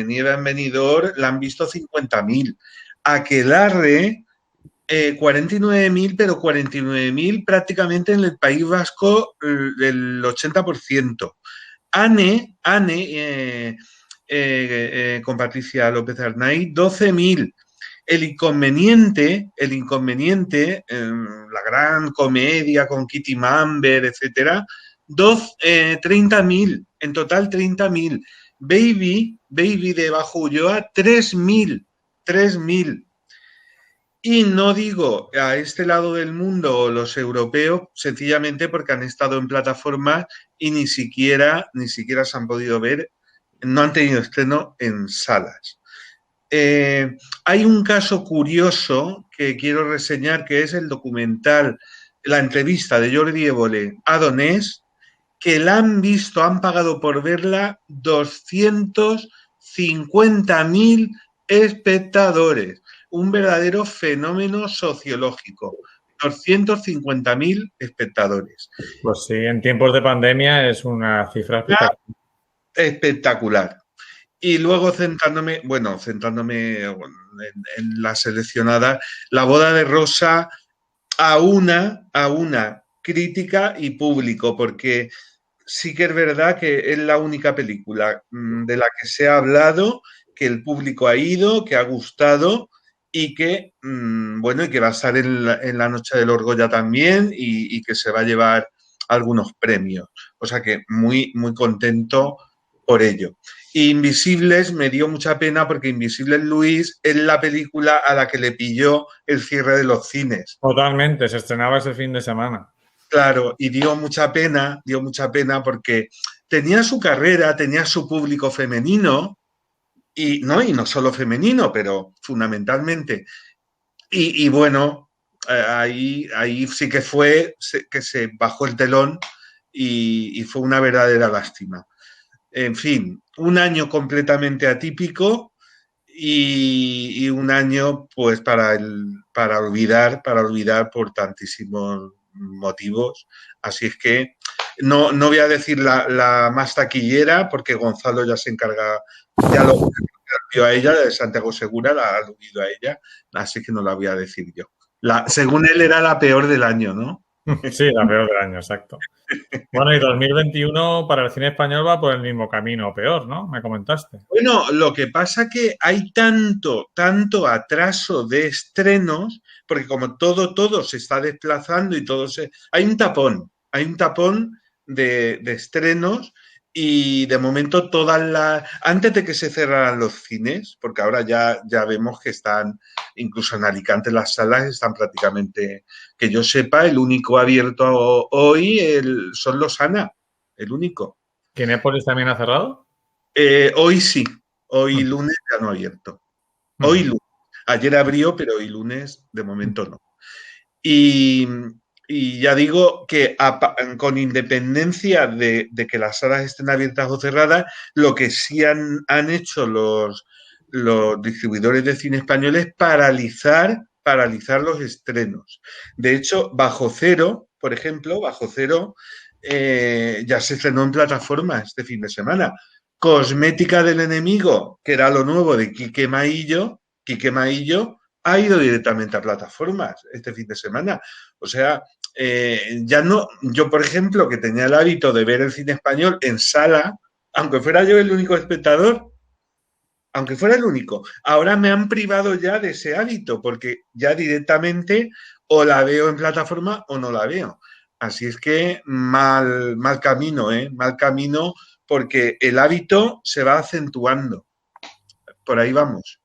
Nieve en Benidorm, la han visto 50.000. Aquelarre, 49.000, pero 49.000 prácticamente en el País Vasco, el 80%. Anne, con Patricia López Arnaiz, 12.000. El inconveniente, la gran comedia con Kitty Mamber, etcétera, 30.000, en total 30.000. Baby de Bajo Ulloa, 3.000. Y no digo a este lado del mundo los europeos, sencillamente porque han estado en plataformas y ni siquiera se han podido ver, no han tenido estreno en salas. Hay un caso curioso que quiero reseñar, que es el documental, la entrevista de Jordi Évole a Donés, que la han visto, han pagado por verla 250.000 espectadores. Un verdadero fenómeno sociológico. 250.000 espectadores. Pues sí, en tiempos de pandemia es una cifra espectacular. Y luego centrándome en la seleccionada, La boda de Rosa, a una crítica y público, porque sí que es verdad que es la única película de la que se ha hablado, que el público ha ido, que ha gustado y que, y que va a estar en la noche del Goya también y que se va a llevar algunos premios. O sea que muy, muy contento por ello. Invisibles me dio mucha pena porque Invisibles, Luis, es la película a la que le pilló el cierre de los cines. Totalmente, se estrenaba ese fin de semana. Claro, y dio mucha pena porque tenía su carrera, tenía su público femenino, y no solo femenino, pero fundamentalmente. Y bueno, ahí sí que fue que se bajó el telón y fue una verdadera lástima. En fin, un año completamente atípico y un año pues para olvidar por tantísimos motivos. Así es que no voy a decir la más taquillera porque Gonzalo ya se encarga, ya lo vio a ella, de Santiago Segura, la ha aludido a ella, así que no la voy a decir yo. Según él era la peor del año, ¿no? Sí, la peor del año, exacto. Bueno, y 2021 para el cine español va por el mismo camino, peor, ¿no? Me comentaste. Bueno, lo que pasa que hay tanto atraso de estrenos, porque como todo se está desplazando y hay un tapón de estrenos y de momento antes de que se cerraran los cines, porque ahora ya vemos que están, incluso en Alicante las salas están prácticamente, que yo sepa, el único abierto hoy son los ANA, el único. ¿Kinépolis también ha cerrado? Hoy sí, hoy lunes ya no ha abierto. Hoy lunes. Ayer abrió, pero hoy lunes de momento no. Y ya digo que con independencia de que las salas estén abiertas o cerradas, lo que sí han hecho los distribuidores de cine españoles es paralizar los estrenos. De hecho, Bajo Cero, por ejemplo, ya se estrenó en plataformas este fin de semana. Cosmética del enemigo, que era lo nuevo de Quique Maillo, ha ido directamente a plataformas este fin de semana. O sea, ya no, yo por ejemplo, que tenía el hábito de ver el cine español en sala, aunque fuera yo el único espectador, ahora me han privado ya de ese hábito, porque ya directamente o la veo en plataforma o no la veo. Así es que mal camino, mal camino, porque el hábito se va acentuando. Por ahí vamos.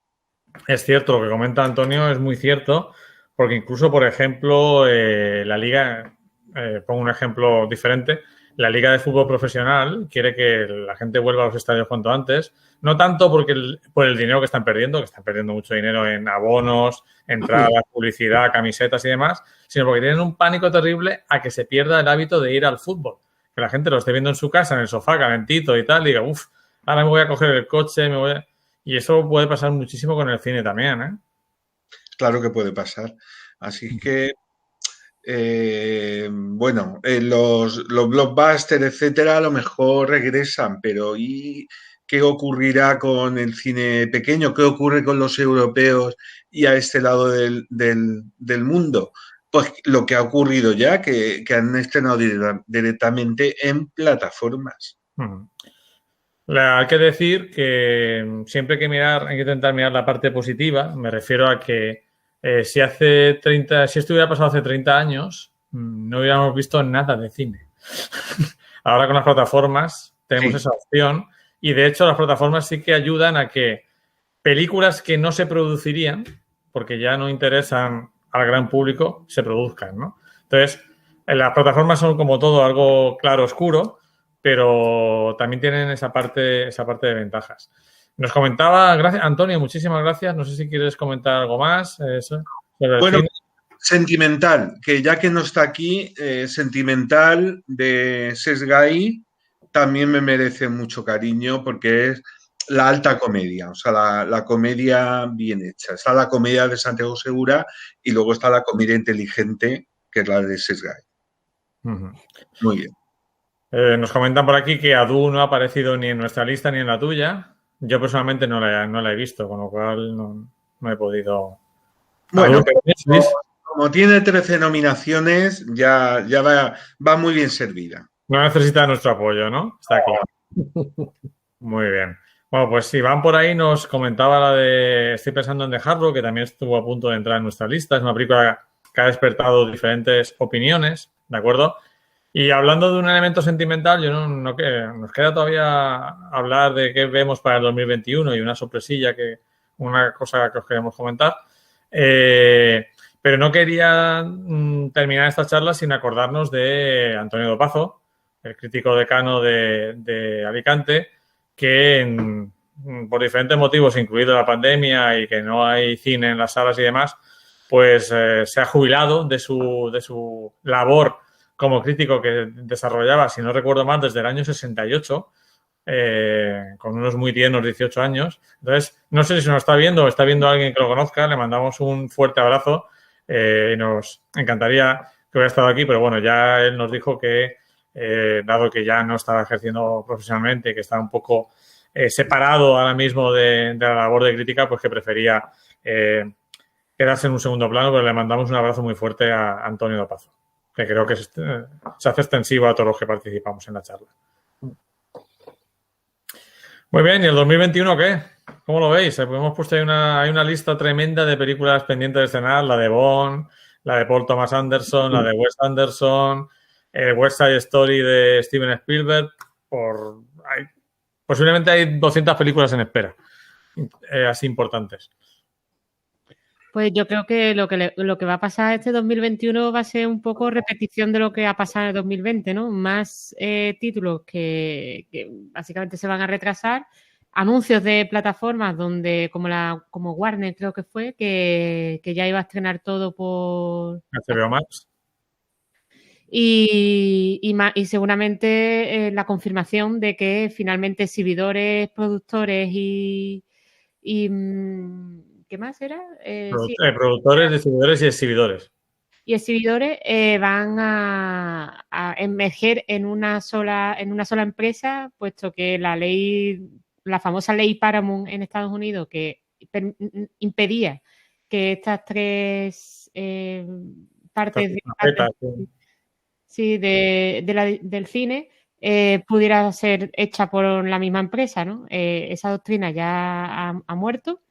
Es cierto, lo que comenta Antonio es muy cierto, porque incluso, por ejemplo, la Liga, pongo un ejemplo diferente, la Liga de Fútbol Profesional quiere que la gente vuelva a los estadios cuanto antes, no tanto por el dinero que están perdiendo mucho dinero en abonos, entradas, publicidad, camisetas y demás, sino porque tienen un pánico terrible a que se pierda el hábito de ir al fútbol. Que la gente lo esté viendo en su casa, en el sofá, calentito y tal, y diga, ahora me voy a coger el coche, Y eso puede pasar muchísimo con el cine también, ¿eh? Claro que puede pasar. Así que, bueno, los blockbusters, etcétera, a lo mejor regresan, pero ¿y qué ocurrirá con el cine pequeño? ¿Qué ocurre con los europeos y a este lado del mundo? Pues lo que ha ocurrido ya, que han estrenado directamente en plataformas. Hay que decir que siempre hay que intentar mirar la parte positiva. Me refiero a que si estuviera pasado hace 30 años, no hubiéramos visto nada de cine. Ahora con las plataformas tenemos esa opción y de hecho las plataformas sí que ayudan a que películas que no se producirían, porque ya no interesan al gran público, se produzcan, ¿no? Entonces, las plataformas son como todo algo claro oscuro, pero también tienen esa parte de ventajas. Nos comentaba, gracias, Antonio, muchísimas gracias. No sé si quieres comentar algo más. Bueno, Sentimental, que ya que no está aquí, Sentimental de Sesgai también me merece mucho cariño porque es la alta comedia, o sea, la comedia bien hecha. Está la comedia de Santiago Segura y luego está la comedia inteligente, que es la de Sesgai. Muy bien. Nos comentan por aquí que Adu no ha aparecido ni en nuestra lista ni en la tuya. Yo personalmente no la he visto, con lo cual no he podido... Bueno, como tiene 13 nominaciones, ya va muy bien servida. No necesita nuestro apoyo, ¿no? Está claro. Muy bien. Bueno, pues Iván por ahí nos comentaba la de Estoy pensando en dejarlo, que también estuvo a punto de entrar en nuestra lista. Es una película que ha despertado diferentes opiniones, ¿de acuerdo? Y hablando de un elemento sentimental, nos queda todavía hablar de qué vemos para el 2021 y una sorpresilla, una cosa que os queremos comentar. Pero no quería terminar esta charla sin acordarnos de Antonio Dopazo, el crítico decano de Alicante, que por diferentes motivos, incluido la pandemia y que no hay cine en las salas y demás, pues se ha jubilado de su labor como crítico que desarrollaba, si no recuerdo mal, desde el año 68, con unos muy tiernos 18 años. Entonces, no sé si nos está viendo o está viendo a alguien que lo conozca, le mandamos un fuerte abrazo y nos encantaría que hubiera estado aquí, pero bueno, ya él nos dijo que, dado que ya no estaba ejerciendo profesionalmente, que está un poco separado ahora mismo de la labor de crítica, pues que prefería quedarse en un segundo plano, pero le mandamos un abrazo muy fuerte a Antonio Dopazo, que creo que se hace extensivo a todos los que participamos en la charla. Muy bien, ¿y el 2021 qué? ¿Cómo lo veis? Hemos puesto ahí una lista tremenda de películas pendientes de estrenar, la de Bond, la de Paul Thomas Anderson, la de Wes Anderson, West Side Story de Steven Spielberg. Posiblemente hay 200 películas en espera, así importantes. Pues yo creo que lo que va a pasar este 2021 va a ser un poco repetición de lo que ha pasado en el 2020, ¿no? Más títulos que básicamente se van a retrasar, anuncios de plataformas donde como Warner creo que fue, que ya iba a estrenar todo por HBO Max. Y seguramente la confirmación de que finalmente exhibidores, productores y ¿qué más era? Sí, Productores, distribuidores y exhibidores. y exhibidores van a emerger en una sola empresa, puesto que la famosa ley Paramount en Estados Unidos, que impedía que estas tres partes del cine pudiera ser hecha por la misma empresa, ¿no? Esa doctrina ya ha muerto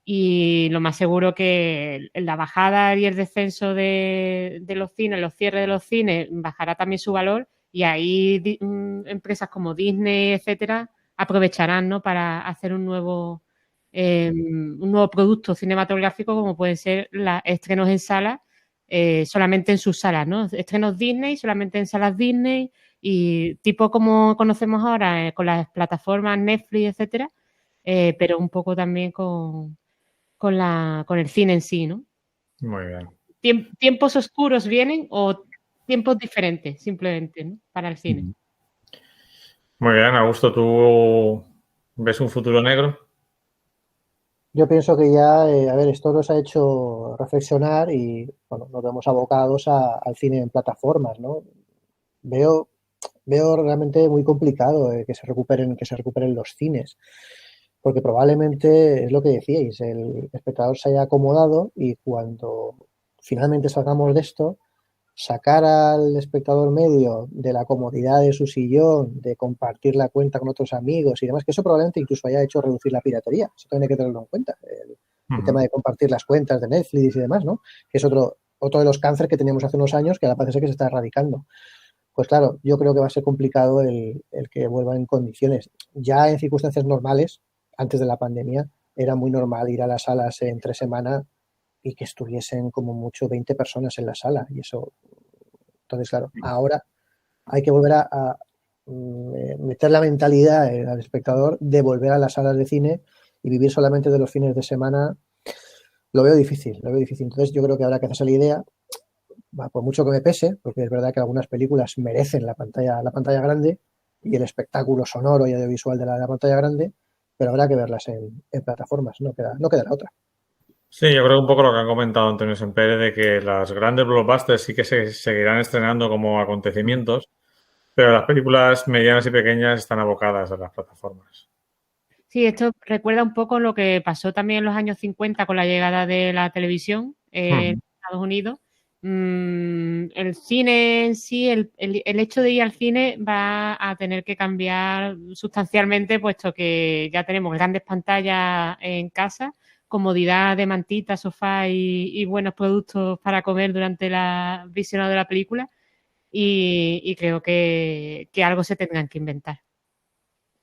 y lo más seguro que la bajada y el descenso de los cines, los cierres de los cines, bajará también su valor y ahí empresas como Disney, etcétera, aprovecharán, ¿no? Para hacer un nuevo producto cinematográfico como pueden ser los estrenos en salas, solamente en sus salas, ¿no? Estrenos Disney, solamente en salas Disney y tipo como conocemos ahora con las plataformas Netflix, etcétera, pero un poco también con el cine en sí, ¿no? Muy bien. ¿Tiempos oscuros vienen o tiempos diferentes, simplemente, ¿no? Para el cine? Muy bien, Augusto, ¿tú ves un futuro negro? Yo pienso que ya, a ver, esto nos ha hecho reflexionar y, bueno, nos vemos abocados al cine en plataformas, ¿no? Veo realmente muy complicado que se recuperen los cines, porque probablemente es lo que decíais, el espectador se haya acomodado y cuando finalmente salgamos de esto, sacar al espectador medio de la comodidad de su sillón, de compartir la cuenta con otros amigos y demás, que eso probablemente incluso haya hecho reducir la piratería. Eso también hay que tenerlo en cuenta. El tema de compartir las cuentas de Netflix y demás, ¿no? Que es otro de los cánceres que teníamos hace unos años que ahora parece que se está erradicando. Pues claro, yo creo que va a ser complicado el que vuelva en condiciones. Ya en circunstancias normales, antes de la pandemia, era muy normal ir a las salas entre semana y que estuviesen como mucho 20 personas en la sala. Y eso, entonces, claro, ahora hay que volver a meter la mentalidad al espectador de volver a las salas de cine y vivir solamente de los fines de semana. Lo veo difícil. Entonces yo creo que habrá que hacerse la idea, por mucho que me pese, porque es verdad que algunas películas merecen la pantalla grande y el espectáculo sonoro y audiovisual de la pantalla grande, pero habrá que verlas en plataformas, no queda la otra. Sí, yo creo un poco lo que ha comentado Antonio Sempere de que las grandes blockbusters sí que se seguirán estrenando como acontecimientos, pero las películas medianas y pequeñas están abocadas a las plataformas. Sí, esto recuerda un poco lo que pasó también en los años 50 con la llegada de la televisión en Estados Unidos. El cine en sí, el hecho de ir al cine va a tener que cambiar sustancialmente, puesto que ya tenemos grandes pantallas en casa, comodidad de mantita, sofá y buenos productos para comer durante la visionado de la película y creo que algo se tendrán que inventar.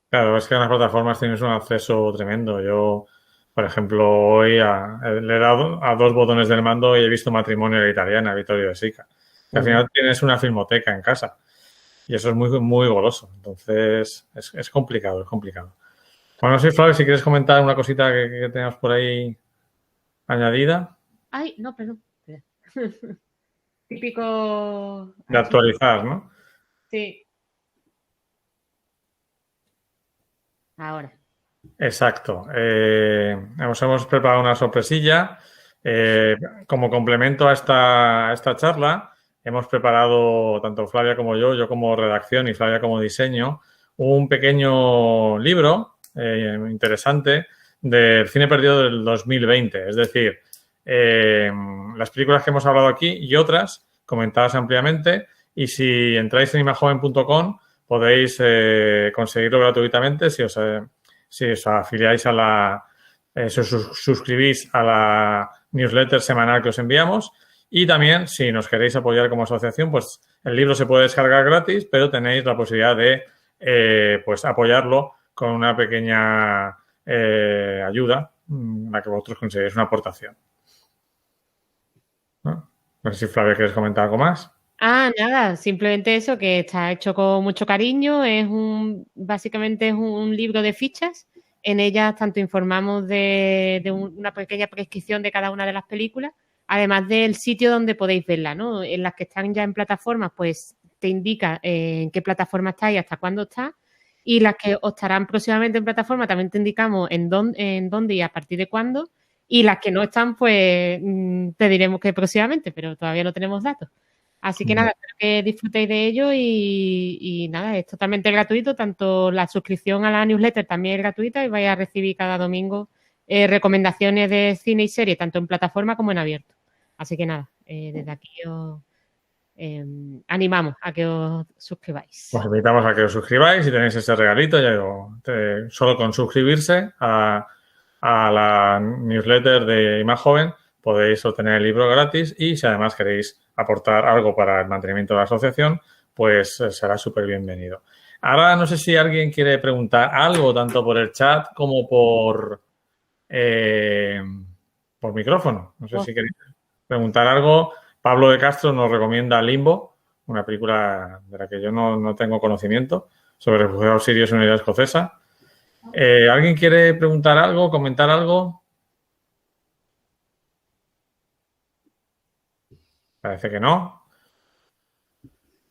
Claro, es que en las plataformas tienes un acceso tremendo. Yo, por ejemplo, hoy le he dado a 2 botones del mando y he visto Matrimonio a la Italiana, Vittorio De Sica. Al final tienes una filmoteca en casa y eso es muy, muy goloso. Entonces, es complicado. Bueno, no sé, Flavio, si quieres comentar una cosita que tenemos por ahí añadida. Ay, no, perdón. Típico. De actualizar, ¿no? Sí. ahora. Exacto. Hemos preparado una sorpresilla. Como complemento a esta charla, hemos preparado, tanto Flavia como yo como redacción y Flavia como diseño, un pequeño libro interesante del cine perdido del 2020. Es decir, las películas que hemos hablado aquí y otras comentadas ampliamente. Y si entráis en imajoven.com podéis conseguirlo gratuitamente si os afiliáis a si os suscribís a la newsletter semanal que os enviamos. Y también, si nos queréis apoyar como asociación, pues el libro se puede descargar gratis, pero tenéis la posibilidad de pues apoyarlo con una pequeña ayuda, la que vosotros consideréis una aportación. No sé si Flavia quieres comentar algo más. Nada, simplemente eso, que está hecho con mucho cariño, básicamente es un libro de fichas. En ellas tanto informamos de una pequeña prescripción de cada una de las películas, además del sitio donde podéis verla, ¿no? En las que están ya en plataformas, pues te indica en qué plataforma está y hasta cuándo está. Y las que os estarán próximamente en plataforma también te indicamos en dónde y a partir de cuándo. Y las que no están, pues te diremos que próximamente, pero todavía no tenemos datos. Así que nada, espero que disfrutéis de ello y nada, es totalmente gratuito, tanto la suscripción a la newsletter también es gratuita y vais a recibir cada domingo recomendaciones de cine y serie, tanto en plataforma como en abierto. Así que nada, desde aquí os animamos a que os suscribáis. Os invitamos a que os suscribáis y tenéis ese regalito, ya digo, solo con suscribirse a la newsletter de Imajoven podéis obtener el libro gratis y si además queréis aportar algo para el mantenimiento de la asociación, pues será súper bienvenido. Ahora no sé si alguien quiere preguntar algo, tanto por el chat como por micrófono. No sé si queréis preguntar algo. Pablo de Castro nos recomienda Limbo, una película de la que yo no tengo conocimiento, sobre refugiados sirios en una isla escocesa. ¿Alguien quiere preguntar algo, comentar algo? Parece que no.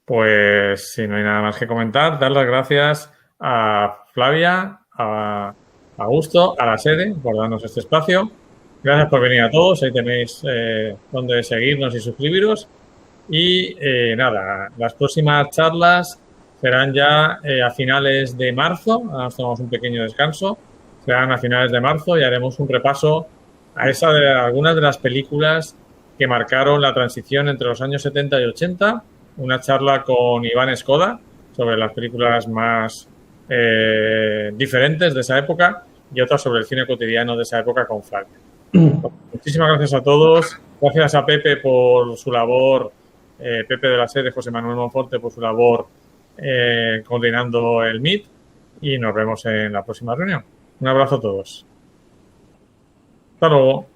Pues si no hay nada más que comentar, dar las gracias a Flavia, a Augusto, a la sede por darnos este espacio. Gracias por venir a todos. Ahí tenéis donde seguirnos y suscribiros. Y nada, las próximas charlas serán ya a finales de marzo. Ahora nos tomamos un pequeño descanso. Serán a finales de marzo y haremos un repaso a algunas de las películas que marcaron la transición entre los años 70 y 80. Una charla con Iván Skoda sobre las películas más diferentes de esa época y otra sobre el cine cotidiano de esa época con Flavia. Muchísimas gracias a todos. Gracias a Pepe por su labor, Pepe de la sede, José Manuel Monforte por su labor coordinando el Meet y nos vemos en la próxima reunión. Un abrazo a todos. Hasta luego.